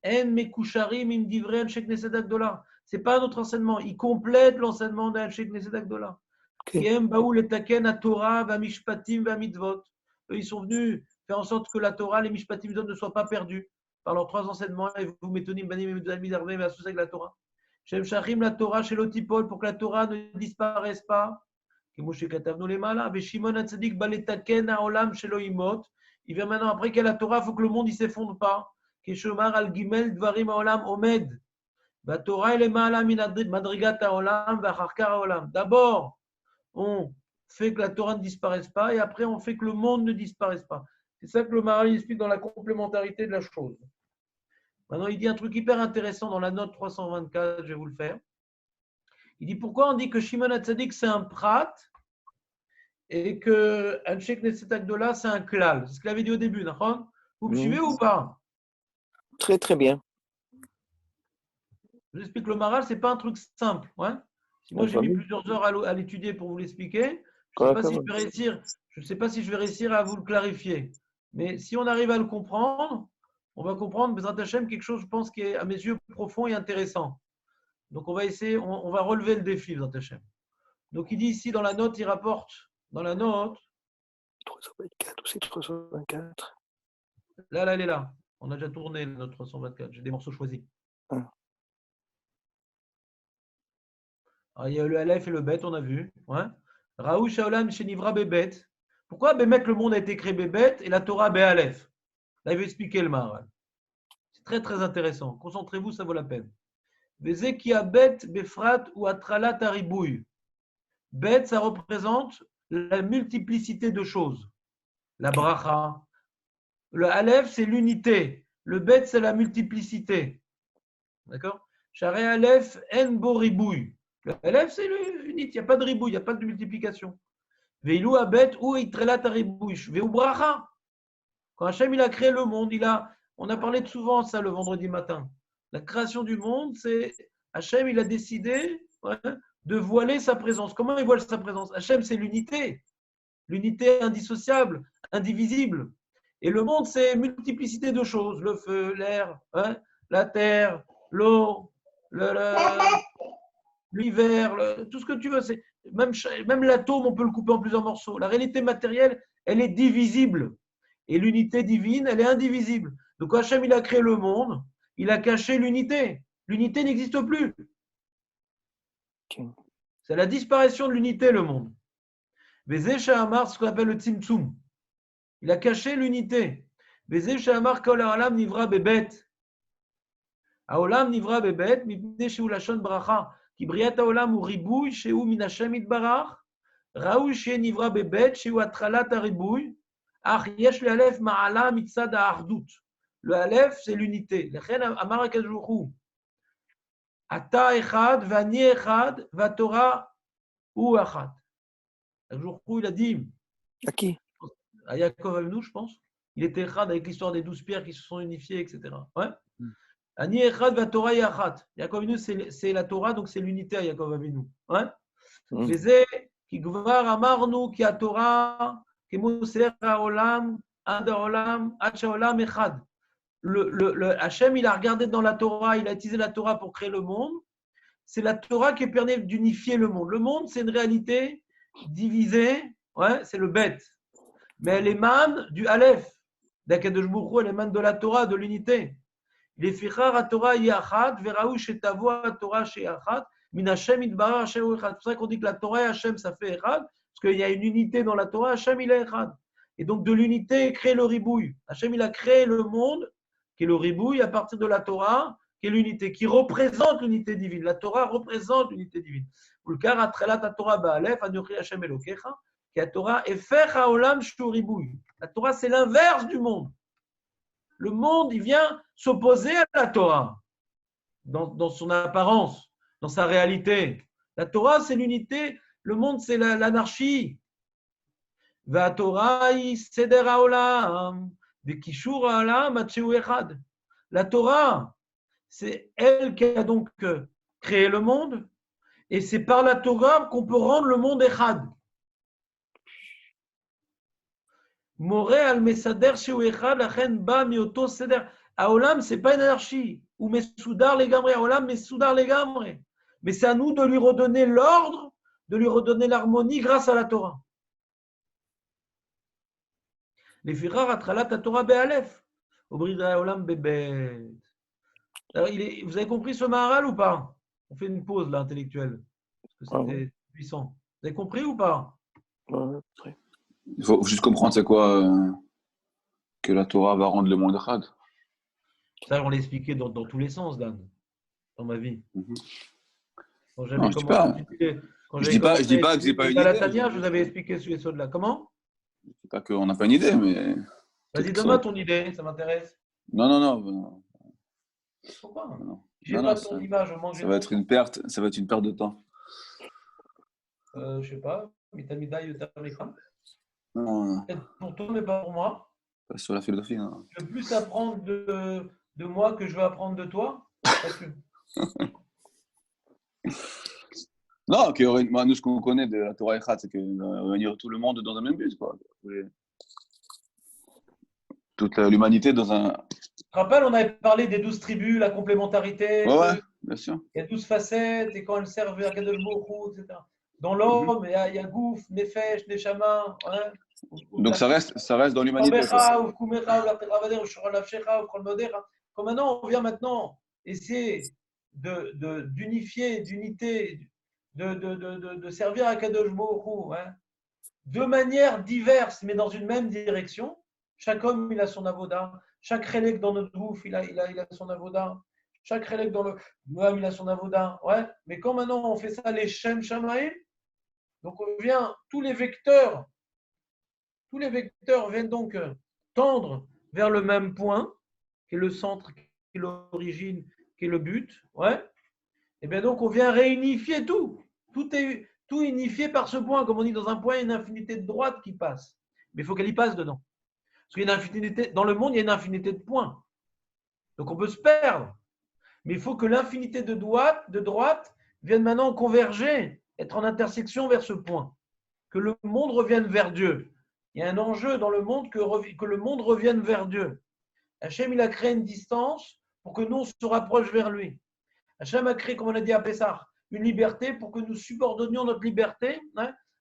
אין מקושרים עם דברי אנשי כנסת הגדולה. C'est pas notre enseignement, il complète l'enseignement d'Anshe Knesset Agdola. Qui הם באו לתקן התורה והמשפטים והמצוות. Eux, ils sont venus faire en sorte que la Torah, les mishpatim ne soient pas perdus par leurs 3 enseignements. Et vous metonim banim et talmid arbe et associés avec la Torah. Shem shachim la Torah chez l'otipol pour que la Torah ne disparaisse pas. Il vient maintenant, après qu'il y a la Torah, il faut que le monde ne s'effondre pas. D'abord, on fait que la Torah ne disparaisse pas et après, on fait que le monde ne disparaisse pas. C'est ça que le Maharal explique dans la complémentarité de la chose. Maintenant, il dit un truc hyper intéressant dans la note 324, je vais vous le faire. Il dit pourquoi on dit que Shimon HaTzadik c'est un prat et que Anshe Knesset Agdola c'est un klal. C'est ce qu'il avait dit au début, d'accord? Vous me suivez ou pas? Très, très bien. Je vous explique le Maharal, ce n'est pas un truc simple. Ouais? Moi, j'ai mis plusieurs heures à l'étudier pour vous l'expliquer. Je ne sais pas si je vais réussir. Je ne sais pas si je vais réussir à vous le clarifier. Mais si on arrive à le comprendre, on va comprendre, Bezrat Hashem, quelque chose, je pense, qui est à mes yeux profond et intéressant. Donc, on va essayer, on va relever le défi, Bezrat Hashem. Donc, il dit ici dans la note, il rapporte, dans la note. 324 ou c'est 324? Là, elle est là. On a déjà tourné la note 324. J'ai des morceaux choisis. Alors, il y a le Aleph et le Bet, on a vu. Ouais. Raou Shaolam Shenivra Bebet. Pourquoi Bémet, le monde a été créé Bebet et la Torah Béalef? Là, il veut expliquer le Maharal. C'est très, très intéressant. Concentrez-vous, ça vaut la peine. Vezekia Bet Befrat ou Atralat Aribouy. Bet, ça représente la multiplicité de choses. La bracha. Le Aleph, c'est l'unité. Le Bet, c'est la multiplicité. D'accord? Share Aleph en bo ribouille. Le Aleph, c'est l'unité. Il n'y a pas de ribouille, il n'y a pas de multiplication. Veilou abet ou itrelat ribouille. Veu bracha. Quand Hachem il a créé le monde, on a parlé souvent de ça le vendredi matin. La création du monde, c'est Hachem il a décidé de voiler sa présence. Comment il voile sa présence? Hachem, c'est l'unité. L'unité indissociable, indivisible. Et le monde, c'est multiplicité de choses. Le feu, l'air, la terre, l'eau, l'hiver, tout ce que tu veux. Même l'atome, on peut le couper en plusieurs morceaux. La réalité matérielle, elle est divisible. Et l'unité divine, elle est indivisible. Donc, quand Hachem il a créé le monde, il a caché l'unité. L'unité n'existe plus. C'est la disparition de l'unité, le monde. Bézé Shahamar, ce qu'on appelle le Tzimtzum. Il a caché l'unité. Bézé Shahamar, Kol Ha'olam Nivra Bebet. Ha'olam Nivra Bebet, Mipnei Shehu Lashon Bracha. Ki Briat Ha'olam ou Ribouy, Shehu Min Hashem Itbarach. Raoul Sheh Nivra Bebet, Shehu Atralat HaRibouy. Ach Yesh Le Aleph Ma'ala Mitzad HaAchdut. Le Aleph, c'est l'unité. Lechen Amar HaKadosh Baruch Hu. Ata Echad, Vani Echad, Vatorah ou Echad. Il a dit À qui? à Yaakov Avinu, je pense. Il était Echad avec l'histoire des 12 pierres qui se sont unifiées, etc. Ouais. Ani Echad va Torah Yachat. Yaakov Avinu, c'est la Torah, donc c'est l'unité à Yaakov Avinu. Ouais. Veze ki gvar amarnu ki a Torah kemo ser haolam ad haolam ad shaolam echad. Le Hachem, il a regardé dans la Torah, il a utilisé la Torah pour créer le monde. C'est la Torah qui permet d'unifier le monde. Le monde, c'est une réalité divisée, c'est le bête. Mais elle émane du Aleph, d'Akadosh Baruch Hu, elle émane de la Torah, de l'unité. Les fichar à Torah yachad, veraou shetavo à Torah sheyachad, min Hashem idbarach Hashem echad. C'est pour ça qu'on dit que la Torah et Hashem, ça fait echad, parce qu'il y a une unité dans la Torah, Hashem, il est echad. Et donc de l'unité, crée le ribouille. Hashem, il a créé le monde, qui est le ribouille, à partir de la Torah, qui est l'unité, qui représente l'unité divine. La Torah représente l'unité divine. La Torah, c'est l'inverse du monde. Le monde, il vient s'opposer à la Torah, dans son apparence, dans sa réalité. La Torah, c'est l'unité. Le monde, c'est l'anarchie. La Torah, c'est elle qui a donc créé le monde, et c'est par la Torah qu'on peut rendre le monde echad. Moré al-mesader shehu echad, lachen ba mioto seder. Haolam, c'est pas une anarchie. Ou mesoudar legamre. Haolam, mesoudar legamre. Mais c'est à nous de lui redonner l'ordre, de lui redonner l'harmonie grâce à la Torah. Les firar atralat la Torah be'alef. Obrid haolam bebet. Vous avez compris ce Maharal ou pas? On fait une pause là, intellectuelle. Parce que c'était puissant. Vous avez compris ou pas? Il faut juste comprendre c'est quoi que la Torah va rendre le monde echad. Ça, on l'a expliqué dans tous les sens, Dan, dans ma vie. Quand j'avais Non, je dis pas que j'ai pas une idée. La Tania, je vous avais expliqué sur les sauts de là. Comment? Je dis pas qu'on n'a pas une idée, mais. Vas-y, donne-moi ton idée, ça m'intéresse. Non. Pourquoi? J'ai pas ton image. Ça va être une perte de temps. Je sais pas. Mitamida Yotamekra. Non. Peut-être pour toi, mais pas pour moi. Pas sur la philosophie, non. Je veux plus apprendre de moi que je veux apprendre de toi. Non, nous, ce qu'on connaît de la Torah Echad, c'est qu'il va réunir tout le monde dans un même but, quoi. Toute l'humanité dans un. Tu te rappelles, on avait parlé des 12 tribus, la complémentarité. Ouais, bien sûr. Il y a 12 facettes, et quand elles servent à Kadosh Baruch Hu, etc. Dans l'homme, il y a Gouf, Nefesh, Neshama. Donc ça reste dans l'humanité. Comme maintenant, on vient maintenant essayer d'unifier, d'unité, de servir à Kadosh Baruch Hu, de manière diverse, mais dans une même direction. Chaque homme, il a son avoda. Chaque relègue dans notre Gouf, il a son avoda. Chaque relègue dans le Noam, il a son avoda. Ouais. Mais quand maintenant on fait ça, les Shem Shamaim, donc on vient, tous les vecteurs viennent donc tendre vers le même point, qui est le centre, qui est l'origine, qui est le but. Ouais. Et bien donc, on vient réunifier tout. Tout est unifié par ce point. Comme on dit, dans un point, il y a une infinité de droites qui passe. Mais il faut qu'elle y passe dedans. Parce qu'il y a une infinité, dans le monde, il y a une infinité de points. Donc on peut se perdre. Mais il faut que l'infinité de droite vienne maintenant converger, être en intersection vers ce point. Que le monde revienne vers Dieu. Il y a un enjeu dans le monde que le monde revienne vers Dieu. Hachem, il a créé une distance pour que nous, on se rapproche vers lui. Hachem a créé, comme on a dit à Pessah, une liberté pour que nous subordonnions notre liberté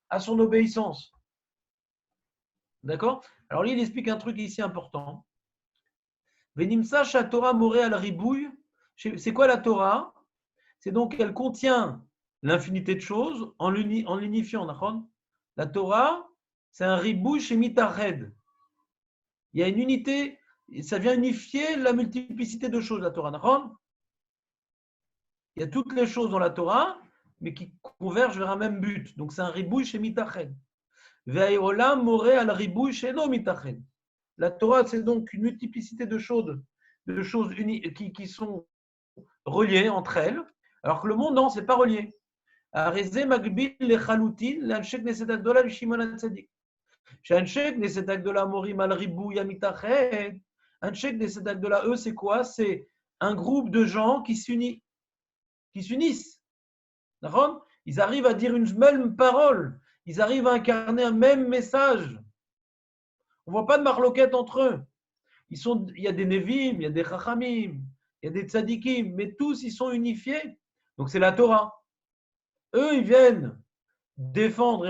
à son obéissance. D'accord? Alors lui, il explique un truc ici important. Venimsa Torah moré al ribouille. C'est quoi la Torah? C'est donc qu'elle contient l'infinité de choses en l'unifiant. La Torah, c'est un ribouille chez Mitared. Il y a une unité, ça vient unifier la multiplicité de choses, la Torah. Il y a toutes les choses dans la Torah, mais qui convergent vers un même but. Donc c'est un ribouille chez Mitached. Ve'olam moré al ribouille chez no Mitached. La Torah, c'est donc une multiplicité de choses qui sont reliées entre elles, alors que le monde, non, c'est pas relié. Arezé magbil le chalutin l'anshek neset agdola le Shimon HaTzadik. Anshek neset agdola morim al ribouille Mitached. Anshek neset agdola, eux, c'est quoi? C'est un groupe de gens qui s'unissent. Ils arrivent à dire une même parole. Ils arrivent à incarner un même message. On ne voit pas de marloquette entre eux. Il y a des Nevim, il y a des Chachamim, il y a des Tzadikim, mais tous ils sont unifiés. Donc c'est la Torah. Eux, ils viennent défendre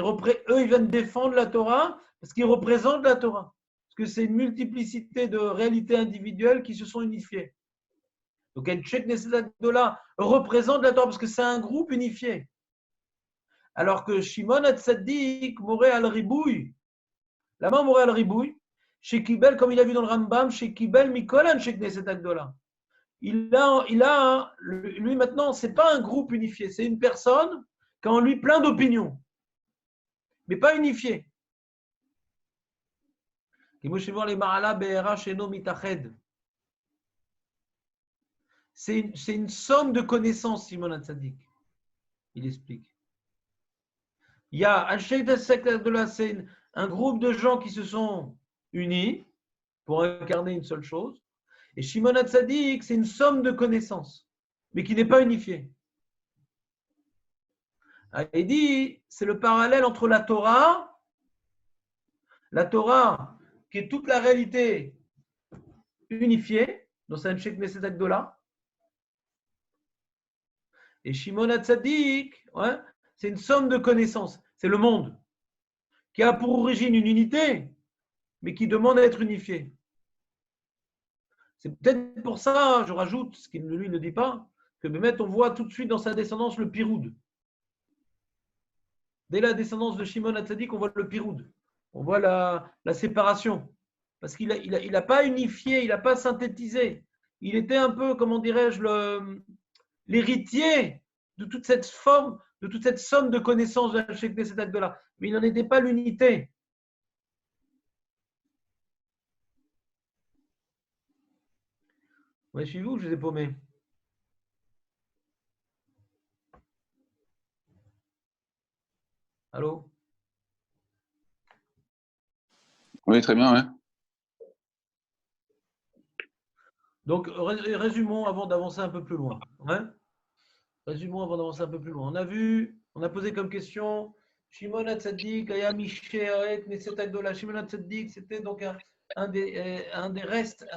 la Torah parce qu'ils représentent la Torah. Parce que c'est une multiplicité de réalités individuelles qui se sont unifiées. Donc, Enchek Neset Agdola représente la Torah parce que c'est un groupe unifié. Alors que Shimon HaTzadik, Moré al-Ribouille, la main Moré al-Ribouille, chez Kibel, comme il a vu dans le Rambam, chez Kibel Mikol Enchek Neset Agdola. Lui maintenant, ce n'est pas un groupe unifié, c'est une personne qui a en lui plein d'opinions, mais pas unifiée. C'est une somme de connaissances, Shimon HaTzadik. Il explique. Il y a un groupe de gens qui se sont unis pour incarner une seule chose. Et Shimon HaTzadik, c'est une somme de connaissances, mais qui n'est pas unifiée. Il dit, c'est le parallèle entre la Torah qui est toute la réalité unifiée, dans sa Enchek Neset Agdola, et Shimon HaTzadik, c'est une somme de connaissances. C'est le monde qui a pour origine une unité, mais qui demande à être unifié. C'est peut-être pour ça, je rajoute, ce qu'il lui ne dit pas, que Bémet, on voit tout de suite dans sa descendance le Piroud. Dès la descendance de Shimon HaTzadik, on voit le Piroud. On voit la séparation. Parce qu'il n'a pas unifié, il n'a pas synthétisé. Il était un peu, comment dirais-je, l'héritier de toute cette forme, de toute cette somme de connaissances de Enchek Neset Agdola. Mais il n'en était pas l'unité. Ouais, suivez-vous, je vous ai paumé. Allô? Oui, très bien, ouais. Donc, résumons avant d'avancer un peu plus loin. Résumons avant d'avancer un peu plus loin. On a posé comme question Shimon HaTzadik, Aya Mishéaret, Neset Agdola. Shimon HaTzadik, c'était donc un des restes,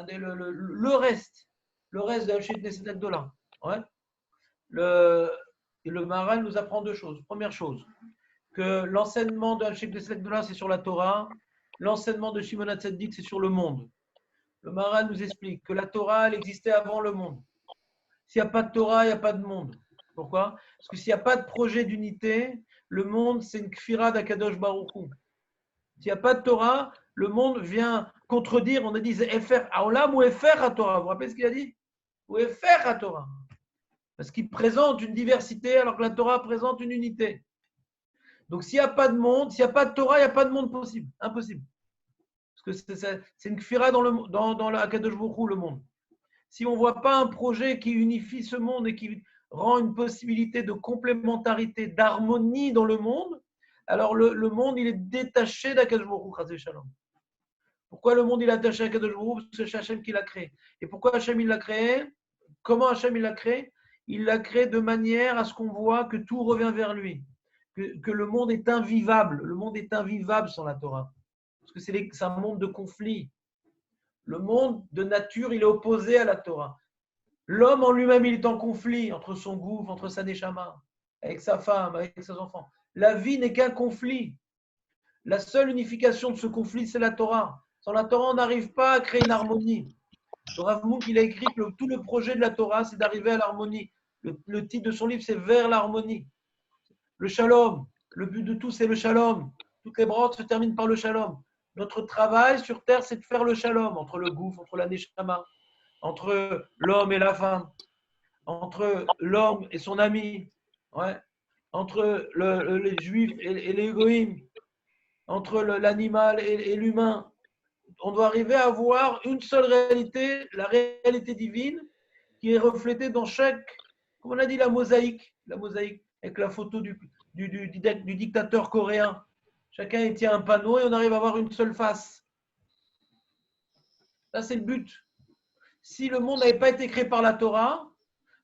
le reste de Enchek Neset Agdola. Et le Maharal nous apprend deux choses. Première chose, que l'enseignement de Enchek Neset Agdola, c'est sur la Torah. L'enseignement de Shimon HaTzadik, c'est sur le monde. Le Maharal nous explique que la Torah, elle existait avant le monde. S'il n'y a pas de Torah, il n'y a pas de monde. Pourquoi? Parce que s'il n'y a pas de projet d'unité, le monde, c'est une kfira d'Akadosh Baruch Hu. S'il n'y a pas de Torah, le monde vient contredire. On a dit Efer Aolam ou Efer à Torah. Vous vous rappelez ce qu'il a dit? Ou Efer à Torah. Parce qu'il présente une diversité alors que la Torah présente une unité. Donc s'il n'y a pas de monde, s'il n'y a pas de Torah, il n'y a pas de monde possible. Impossible. Parce que c'est une kfira dans la Akadosh Baruch Hu, le monde. Si on ne voit pas un projet qui unifie ce monde et qui rend une possibilité de complémentarité, d'harmonie dans le monde, alors le monde, il est détaché d'Akadosh Baruch Hu, Chas v'Shalom. Pourquoi le monde, il est attaché à Akadosh Baruch Hu? Parce que c'est Hachem qui l'a créé. Et pourquoi Hachem, il l'a créé? Comment Hachem, il l'a créé? Il l'a créé de manière à ce qu'on voit que tout revient vers lui. Que le monde est invivable. Le monde est invivable sans la Torah. Parce que c'est un monde de conflit. Le monde de nature, il est opposé à la Torah. L'homme en lui-même, il est en conflit entre son gouffre, entre sa neshama, avec sa femme, avec ses enfants. La vie n'est qu'un conflit. La seule unification de ce conflit, c'est la Torah. Sans la Torah, on n'arrive pas à créer une harmonie. Le Rav Munk, il a écrit que tout le projet de la Torah, c'est d'arriver à l'harmonie. Le titre de son livre, c'est Vers l'harmonie. Le shalom, le but de tout, c'est le shalom. Toutes les branches se terminent par le shalom. Notre travail sur terre, c'est de faire le shalom entre le gouffre, entre la neshama, entre l'homme et la femme, entre l'homme et son ami, ouais, entre les juifs et les goïms, entre l'animal et l'humain. On doit arriver à avoir une seule réalité, la réalité divine, qui est reflétée dans chaque, comme on a dit, la mosaïque avec la photo du dictateur coréen. Chacun il tient un panneau et on arrive à avoir une seule face. Ça, c'est le but. Si le monde n'avait pas été créé par la Torah,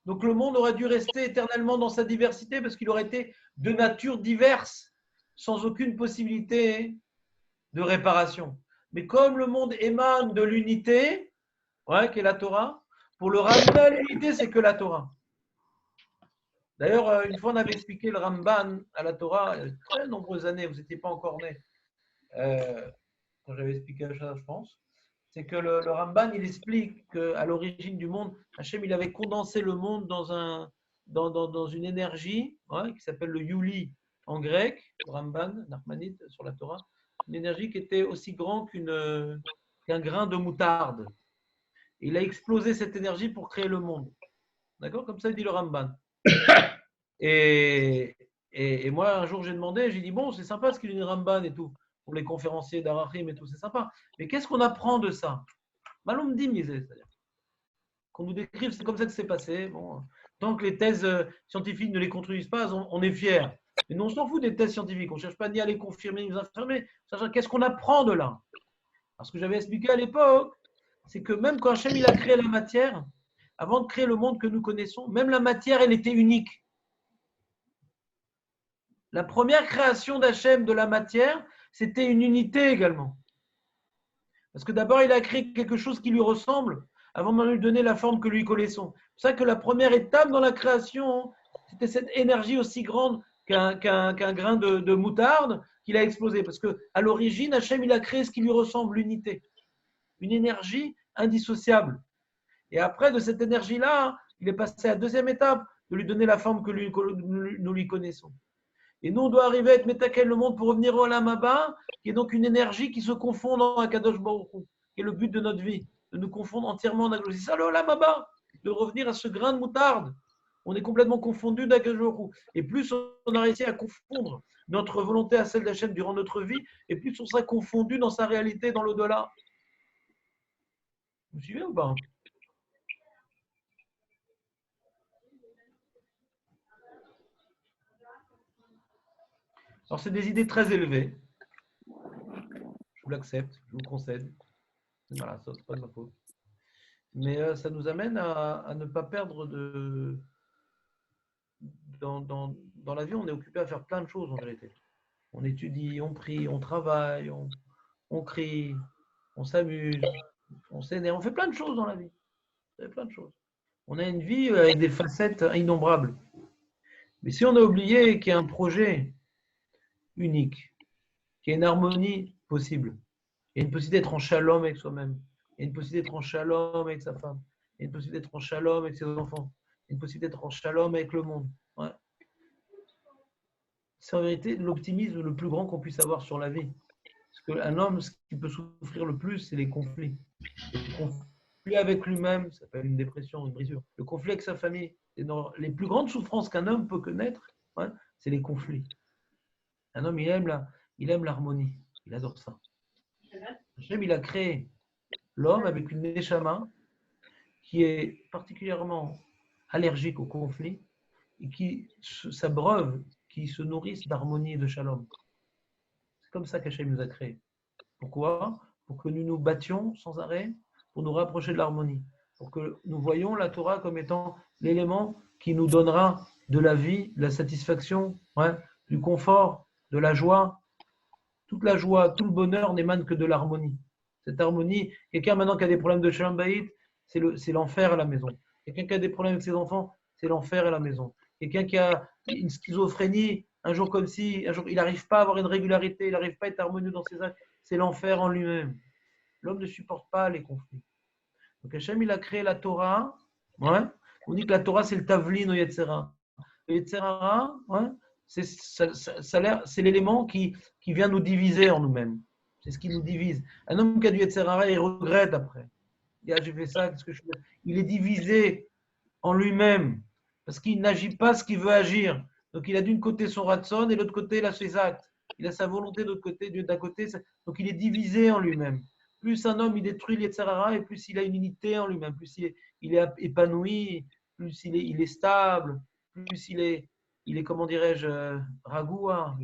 donc le monde aurait dû rester éternellement dans sa diversité parce qu'il aurait été de nature diverse, sans aucune possibilité de réparation. Mais comme le monde émane de l'unité, ouais, qui est la Torah, pour le ramener à l'unité, c'est que la Torah. D'ailleurs, une fois, on avait expliqué le Ramban à la Torah, il y a de très nombreuses années, vous n'étiez pas encore nés, quand j'avais expliqué ça, je pense. C'est que le Ramban, il explique qu'à l'origine du monde, Hachem, il avait condensé le monde dans une énergie, ouais, qui s'appelle le Yuli en grec, le Ramban, Nachmanide, sur la Torah, une énergie qui était aussi grande qu'un grain de moutarde. Et il a explosé cette énergie pour créer le monde. D'accord? Comme ça, il dit le Ramban. Et moi, un jour, j'ai demandé, j'ai dit, bon, c'est sympa ce qu'il dit le Ramban et tout, pour les conférenciers d'Arachim et tout, c'est sympa. Mais qu'est-ce qu'on apprend de ça? Malum dim, c'est-à-dire qu'on nous décrive, c'est comme ça que c'est passé. Bon, tant que les thèses scientifiques ne les contredisent pas, on est fiers. Mais nous, on s'en fout des thèses scientifiques. On ne cherche pas ni à les confirmer ni à les infirmer. Qu'est-ce qu'on apprend de là? Parce que j'avais expliqué à l'époque, c'est que même quand Hachem il a créé la matière, avant de créer le monde que nous connaissons, même la matière, elle était unique. La première création d'Hachem de la matière, c'était une unité également. Parce que d'abord, il a créé quelque chose qui lui ressemble avant de lui donner la forme que lui connaissons. C'est pour ça que la première étape dans la création, c'était cette énergie aussi grande qu'un grain de moutarde qu'il a explosé. Parce qu'à l'origine, Hachem, il a créé ce qui lui ressemble, l'unité. Une énergie indissociable. Et après, de cette énergie-là, il est passé à la deuxième étape, de lui donner la forme que nous lui connaissons. Et nous, on doit arriver à être métakel le monde pour revenir au Olam Haba, qui est donc une énergie qui se confond dans Akadosh Baruch Hu, qui est le but de notre vie, de nous confondre entièrement en Akadosh. C'est ça le Olam Haba, de revenir à ce grain de moutarde. On est complètement confondu d'Akadosh Baruch Hu. Et plus on a réussi à confondre notre volonté à celle d'Hachem durant notre vie, et plus on sera confondu dans sa réalité, dans l'au-delà. Vous suivez ou pas? Alors, c'est des idées très élevées. Je vous l'accepte, je vous le concède. Voilà, ça, c'est pas de ma faute. Mais ça nous amène à ne pas perdre de. Dans la vie, on est occupé à faire plein de choses en vérité. On étudie, on prie, on travaille, on crie, on s'amuse, on s'énerve, on fait plein de choses dans la vie. On fait plein de choses. On a une vie avec des facettes innombrables. Mais si on a oublié qu'il y a un projet unique, qu'il y a une harmonie possible, il y a une possibilité d'être en shalom avec soi-même, il y a une possibilité d'être en shalom avec sa femme, il y a une possibilité d'être en shalom avec ses enfants, il y a une possibilité d'être en shalom avec le monde. Ouais. C'est en vérité l'optimisme le plus grand qu'on puisse avoir sur la vie. Parce qu'un homme, ce qui peut souffrir le plus, c'est les conflits. Le conflit avec lui-même, ça s'appelle une dépression, une brisure. Le conflit avec sa famille. Les plus grandes souffrances qu'un homme peut connaître, ouais, c'est les conflits. Un homme, il aime l'harmonie. Il adore ça. Hachem, il a créé l'homme avec une neshama qui est particulièrement allergique au conflit et qui s'abreuvent, qui se nourrissent d'harmonie et de shalom. C'est comme ça qu'Hachem nous a créés. Pourquoi? Pour que nous nous battions sans arrêt, pour nous rapprocher de l'harmonie, pour que nous voyions la Torah comme étant l'élément qui nous donnera de la vie, de la satisfaction, du confort, de la joie. Toute la joie, tout le bonheur n'émane que de l'harmonie. Cette harmonie, quelqu'un maintenant qui a des problèmes de shalom bayit, c'est l'enfer à la maison. Quelqu'un qui a des problèmes avec ses enfants, c'est l'enfer à la maison. Quelqu'un qui a une schizophrénie, un jour comme si, un jour, il n'arrive pas à avoir une régularité, il n'arrive pas à être harmonieux dans ses actes, c'est l'enfer en lui-même. L'homme ne supporte pas les conflits. Donc Hachem, il a créé la Torah. On dit que la Torah, c'est le Tavlin au Yetzera. Le Yetzera, c'est l'élément qui vient nous diviser en nous-mêmes. C'est ce qui nous divise. Un homme qui a du Yetzera, il regrette après. Il dit, ah, j'ai fait ça, qu'est-ce que je fais? Il est divisé en lui-même parce qu'il n'agit pas ce qu'il veut agir. Donc il a d'un côté son ratson et de l'autre côté il a ses actes. Il a sa volonté de l'autre côté, d'un côté. Donc il est divisé en lui-même. Plus un homme il détruit les Yetzera et plus il a une unité en lui-même, plus il est épanoui, plus il est stable, plus il est comment dirais-je, ragoua.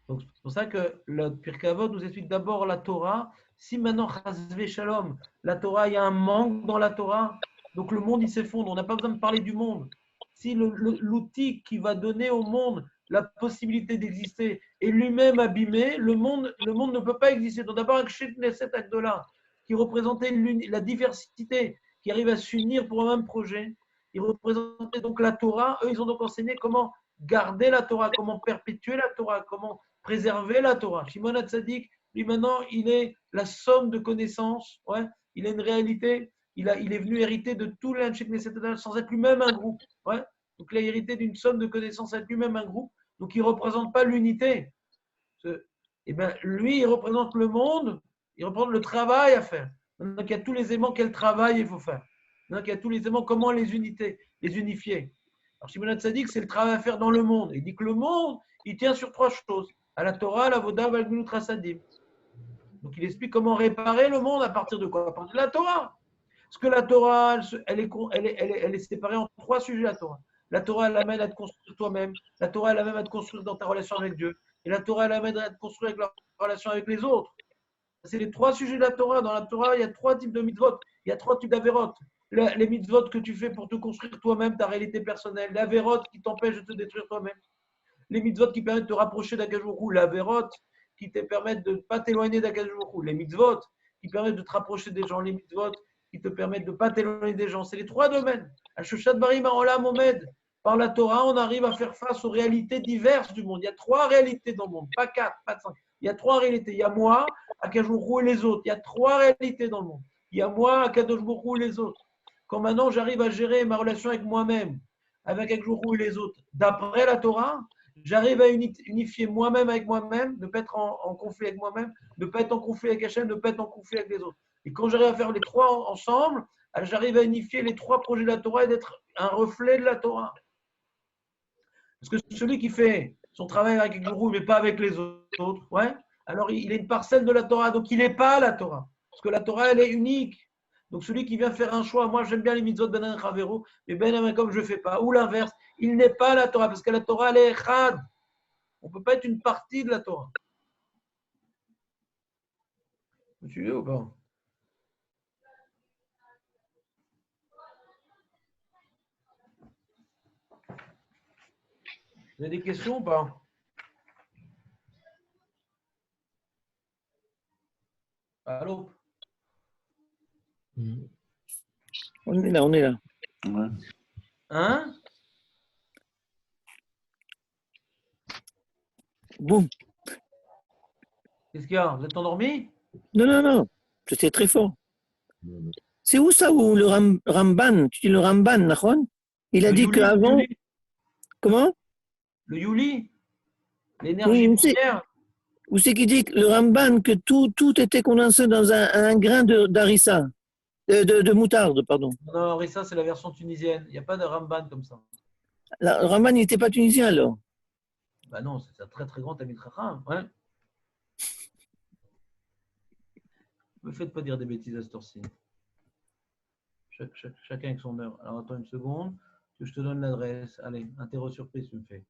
Donc c'est pour ça que le Pirkei Avot nous explique d'abord la Torah. Si maintenant, Chazvé Shalom, la Torah, il y a un manque dans la Torah, donc le monde il s'effondre. On n'a pas besoin de parler du monde. Si l'outil qui va donner au monde la possibilité d'exister est lui-même abîmé, le monde ne peut pas exister. Donc d'abord, avec cet acte-là, qui représentait la diversité, qui arrive à s'unir pour un même projet, il représentait donc la Torah. Eux, ils ont donc enseigné comment garder la Torah, comment perpétuer la Torah, comment préserver la Torah. Shimon HaTzadik, lui maintenant, il est la somme de connaissances. Il a une réalité. Il est venu hériter de tout l'Anshek Knesset sans être lui-même un groupe. Donc il a hérité d'une somme de connaissances avec lui-même un groupe. Donc il ne représente pas l'unité. Et bien, lui, il représente le monde, il représente le travail à faire. Maintenant qu'il y a tous les éléments, quel travail il faut faire. Maintenant qu'il y a tous les éléments, comment les unifier. Alors Shimon HaTzadik, c'est le travail à faire dans le monde. Il dit que le monde, il tient sur trois choses. À la Torah, la Voda, la Gmilut Rasadim. Donc il explique comment réparer le monde à partir de quoi? À partir de la Torah. Parce que la Torah, elle est séparée en trois sujets, la Torah. La Torah, elle amène à te construire toi-même. La Torah, elle amène à te construire dans ta relation avec Dieu. Et la Torah, elle amène à te construire avec la relation avec les autres. C'est les trois sujets de la Torah. Dans la Torah, il y a trois types de mitzvot. Il y a trois types d'avérotes. Les mitzvot que tu fais pour te construire toi-même, ta réalité personnelle. Les avérotes qui t'empêchent de te détruire toi-même. Les mitzvot qui permettent de te rapprocher d'Akadosh Baruch Hu. Les avérotes qui te permettent de ne pas t'éloigner d'Akadosh Baruch Hu. Les mitzvot qui permettent de te rapprocher des gens. Les mitzvot qui te permettent de ne pas t'éloigner des gens. C'est les trois domaines. Al-Shushat Barim Olam Omed. Par la Torah, on arrive à faire face aux réalités diverses du monde. Il y a trois réalités dans le monde, pas quatre, pas cinq. Il y a trois réalités. Il y a moi, Akadosh Baruch Hu et les autres. Il y a trois réalités dans le monde. Il y a moi, Akadosh Baruch Hu et les autres. Quand maintenant j'arrive à gérer ma relation avec moi-même, avec Akadosh Baruch Hu et les autres, d'après la Torah, j'arrive à unifier moi-même avec moi-même, de ne pas être en conflit avec moi-même, de ne pas être en conflit avec Hachem, de ne pas être en conflit avec les autres. Et quand j'arrive à faire les trois ensemble, j'arrive à unifier les trois projets de la Torah et d'être un reflet de la Torah. Parce que celui qui fait son travail avec le groupe mais pas avec les autres, alors il est une parcelle de la Torah, donc il n'est pas la Torah. Parce que la Torah, elle est unique. Donc celui qui vient faire un choix, moi j'aime bien les mitzvot ben Chavero, mais ben comme je ne fais pas, ou l'inverse, il n'est pas la Torah, parce que la Torah, elle est chad. On ne peut pas être une partie de la Torah. Vous suivez ou pas? Vous avez des questions ou pas? Allô? On est là, on est là. Ouais. Hein? Bon. Qu'est-ce qu'il y a? Vous êtes endormi? Non, non, non. C'était très fort. C'est où ça où le Ramban, tu dis le Ramban, Nahon? Il a dit qu'avant. Comment? Le Yuli? L'énergie Oui, première? où c'est qu'il dit le Ramban que tout était condensé dans un grain d'harissa, de moutarde, pardon. Non, Rissa, c'est la version tunisienne. Il n'y a pas de Ramban comme ça. Le Ramban n'était pas tunisien alors. Bah non, c'est un très très grand Talmid Chacham. Ouais. Ne me faites pas dire des bêtises à ce tour-ci. Chacun avec son heure. Alors attends une seconde, que je te donne l'adresse. Allez, interro surprise, tu me fais.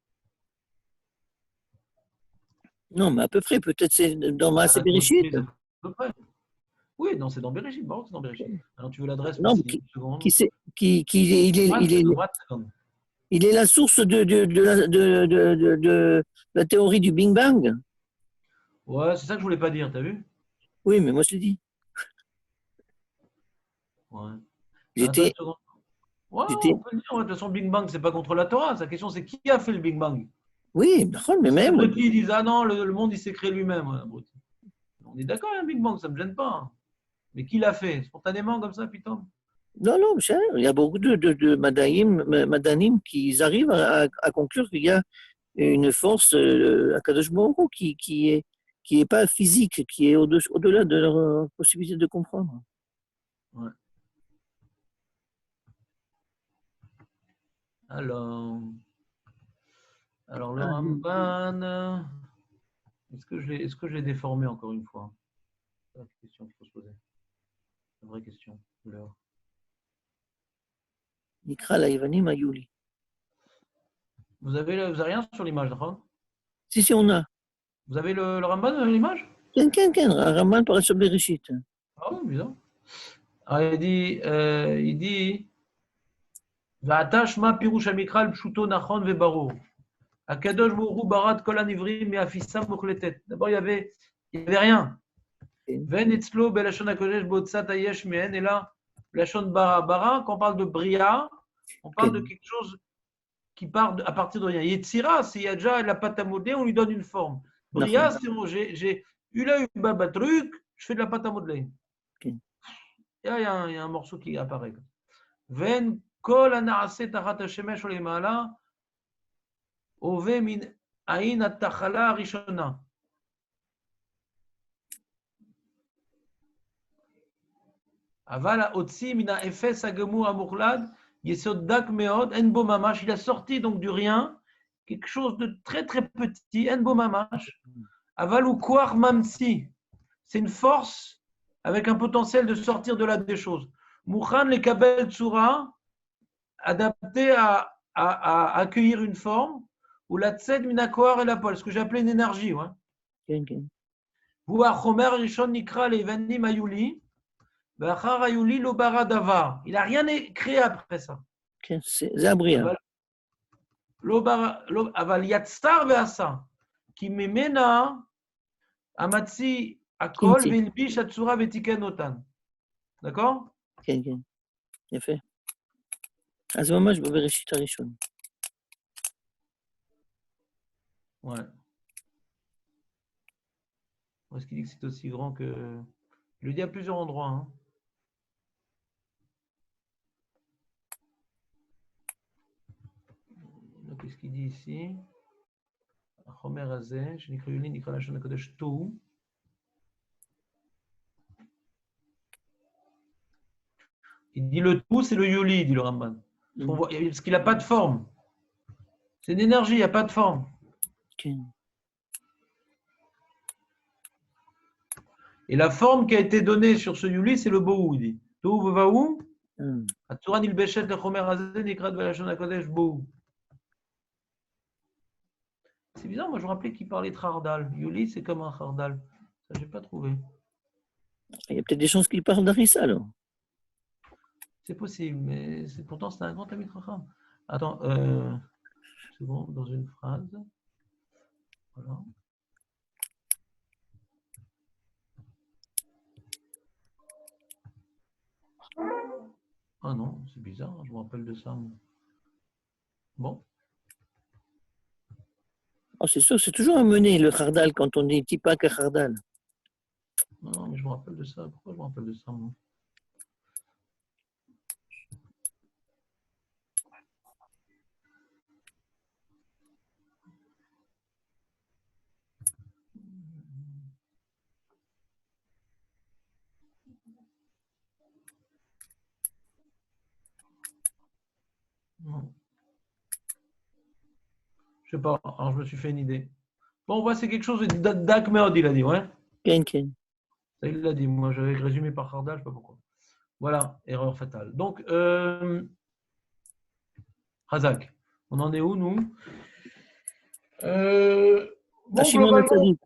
Non, mais à peu près, peut-être c'est dans Maaseh Bereshit. À peu près. Oui, non, c'est dans Bereshit. Bon, c'est dans Bereshit. Alors tu veux l'adresse Non, précise, une seconde. Il est la source de la théorie du Big Bang. Ouais, c'est ça que je voulais pas dire, t'as vu? Oui, mais moi je l'ai dit. Ouais. J'étais. Attends une seconde. Ouais, on peut le dire. De toute façon, Big Bang, c'est pas contre la Torah. Sa question, c'est qui a fait le Big Bang? Oui, mais Les même. abrutis, ils disent, ah non, le monde, il s'est créé lui-même. Ouais, abruti. On est d'accord, il y a un Big Bang, ça me gêne pas. Mais qui l'a fait? Spontanément, comme ça, putain? Non, non, il y a beaucoup de madanim qui arrivent à conclure qu'il y a une force à Kadosh Baruch Hu qui est pas physique, qui est au-delà de leur possibilité de comprendre. Ouais. Alors le Ramban, est-ce que je l'ai déformé encore une fois? C'est la question qu'il faut se poser. C'est une vraie question. Nikra Laïvanim Ayuli. Vous avez rien sur l'image, d'accord? Si, on a. Vous avez le Ramban l'image? Ken, Raman Parashat Bereshit. Ah oui, bizarre. Alors, il dit Va'atash ma pirush amikral pshuto nachon vebarur. Akadosh Baruch Hu barat kol hanivrim me'afissam mukhletet. D'abord, il y avait rien. Ven etzlo belashon hakodesh botzat hayesh mehen. Et là, belashon bara, quand on parle de bria, on parle de quelque chose qui part à partir de rien. Yetzira, s'il y a déjà la pâte à modeler, on lui donne une forme. Bria, c'est bon, j'ai eu là une baba truc, je fais de la pâte à modeler. Il y a un morceau qui apparaît. Ven kol hana'aseh tachat hashemesh u'lema'ala ove min aïn at-tachala rishona. Aval otsi mina efes agemur amurlad yesod dak meod en bo mamash. Il a sorti donc du rien quelque chose de très très petit. En bo mamash. Aval ou koar mamsi. C'est une force avec un potentiel de sortir de là des choses. Mukhan le kabel tsura, adapté à accueillir une forme, ou la tsed minakoar et la pole, ce que j'appelais une énergie. Ouais. Vous a chomer rishon nikra levanim ayuli. Il n'a rien créé après ça. C'est Zabria. Aval yatstar ve'asa ki memena amatzi akol ve'ilbish atzura ve'tiken otan. D'accord? כן. יפה. אז ממש בבראשית הראשון. Ouais. Est-ce qu'il dit que c'est aussi grand que... Je le dis à plusieurs endroits. Hein. Donc, qu'est-ce qu'il dit ici? Chomer Hazeh, Shenikra Yuli, Nikra Lashon HaKodesh Tohu. Il dit le tout, c'est le Yuli, dit le Ramban. Parce qu'il n'a pas de forme. C'est une énergie, il n'y a pas de forme. Okay. Et la forme qui a été donnée sur ce Yuli, c'est le Bohu, il dit. Tohu Vevahu, Atzuran il Beshet le Chomer Hazeh, Nikra Lashon HaKodesh Bohu. C'est bizarre, moi je me rappelais qu'il parlait de Khardal. Yuli, c'est comme un Khardal. Ça, je n'ai pas trouvé. Il y a peut-être des chances qu'il parle d'Arissa, alors. C'est possible, mais pourtant c'est un grand ami de Chacham. Attends, seconde, dans une phrase. Voilà. Ah non, c'est bizarre, je me rappelle de ça. Bon. Oh, c'est sûr, c'est toujours amené le Khardal quand on dit Tipa que Khardal. Non, mais je me rappelle de ça. Pourquoi je me rappelle de ça, moi? Non. Je sais pas. Alors, je me suis fait une idée. Bon, on voit, c'est quelque chose de Dak Meod, il a dit, ouais? Ken. Ça, il l'a dit. Moi, j'avais résumé par Khardal, je sais pas pourquoi. Voilà, erreur fatale. Donc, Razak, on en est où, nous Bon, Shimon HaTzadik.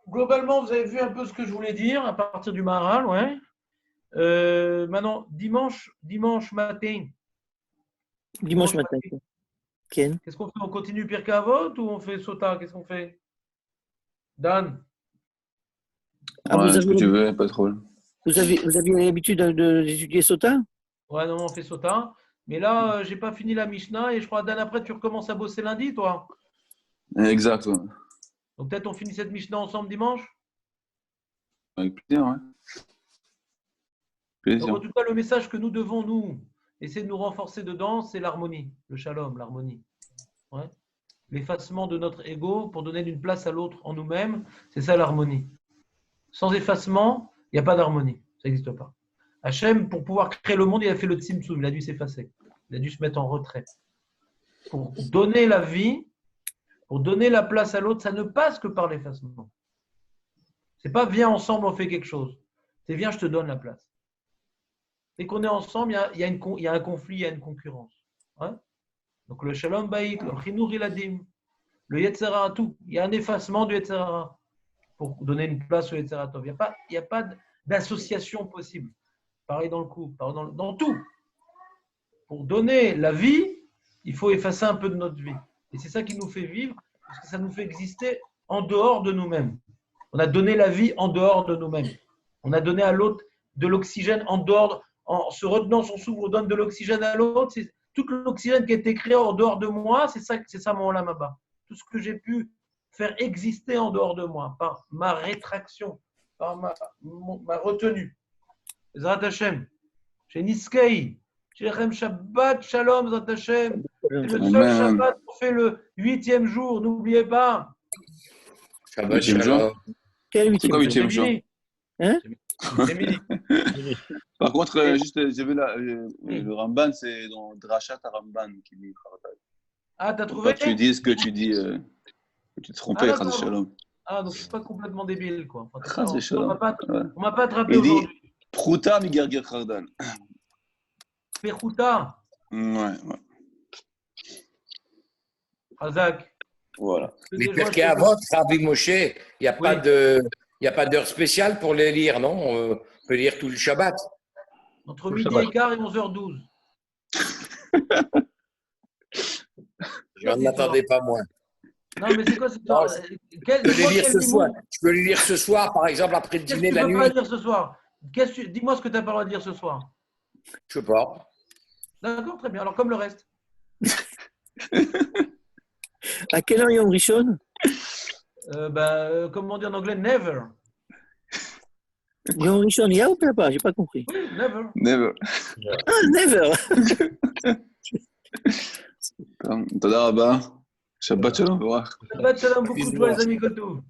globalement, vous avez vu un peu ce que je voulais dire à partir du Maharal, ouais. Maintenant, dimanche matin. Dimanche matin. Ken. Qu'est-ce qu'on fait? On continue Pirkei Avot ou on fait Sota? Qu'est-ce qu'on fait? Dan? Ah, Ouais, ce que tu veux, pas de problème. vous aviez l'habitude d'étudier Sota? Ouais, non, on fait Sota. Mais là, j'ai pas fini la Mishnah et je crois, Dan, après, tu recommences à bosser lundi, toi. Exact, ouais. Donc peut-être on finit cette Mishnah ensemble dimanche. Avec plaisir, ouais. Donc Plaisir. en tout cas, le message que nous devons, nous, essayer de nous renforcer dedans, c'est l'harmonie, le shalom, l'harmonie. Ouais. L'effacement de notre ego pour donner une place à l'autre en nous-mêmes, c'est ça l'harmonie. Sans effacement, il n'y a pas d'harmonie. Ça n'existe pas. Hachem, pour pouvoir créer le monde, il a fait le tzimtzum, il a dû s'effacer. Il a dû se mettre en retrait. Pour donner la vie, pour donner la place à l'autre, ça ne passe que par l'effacement. C'est pas viens ensemble, on fait quelque chose. C'est viens, je te donne la place. Et qu'on est ensemble, il y a un conflit, il y a une concurrence. Ouais. Donc le shalom baïk, le chinour iladim, le yetzer hara, tout. Il y a un effacement du yetzer hara pour donner une place au yetzer hara tov. Il n'y a pas d'association possible. Pareil dans le couple, pareil dans tout. Pour donner la vie, il faut effacer un peu de notre vie. Et c'est ça qui nous fait vivre, parce que ça nous fait exister en dehors de nous-mêmes. On a donné la vie en dehors de nous-mêmes. On a donné à l'autre de l'oxygène en dehors, en se retenant son souffle, on donne de l'oxygène à l'autre. C'est tout l'oxygène qui a été créé en dehors de moi, c'est ça mon olam haba. Tout ce que j'ai pu faire exister en dehors de moi, par ma rétraction, par ma retenue. Zrat Hashem, chez Niskei, chez Rechem Shabbat Shalom, Zrat Hashem. C'est le seul Shabbat qu'on fait le 8e jour, n'oubliez pas. Shabbat 8e jour. Shalom. Quel C'est quoi 8e 8e jour? Hein? C'est midi. Par contre, juste, j'ai vu là, le Ramban, c'est dans Drachat à Ramban qui dit Khardal. Ah, t'as Faut trouvé? pas que tu dises que tu dis, que tu te trompais, d'accord. Khaz Shalom. Ah, donc je suis pas complètement débile, quoi. Enfin, Khaz Shalom. on m'a pas attrapé Il dit aujourd'hui. Prouta Migargir Khardal. Pechuta, Ouais. Razak. Voilà. Les Pirkei Avot, Rabbi Moshe, il n'y a Oui. pas d'heure spéciale pour les lire, non? On peut lire tout le Shabbat. Entre Le midi Shabbat. et quart et 11h12. Je n'en attendais pas moins. Non, mais c'est quoi cette Non, histoire? Je peux les lire ce soir. Je peux les lire ce soir, par exemple, après le Qu'est-ce que dîner tu de la peux nuit. pas lire ce soir? Dis-moi ce que tu n'as pas le droit de lire ce soir. Je sais pas. D'accord, très bien. Alors, comme le reste. À quelle heure Yom Rishon? Comment on dit en anglais? Never. Yom Rishon, il y a ou pas? J'ai pas compris. Oui, never. Never. Ah, never. Toda Rabba. Shabbat Shalom. Au revoir. Shabbat shalom beaucoup, toi, les amis Kotou.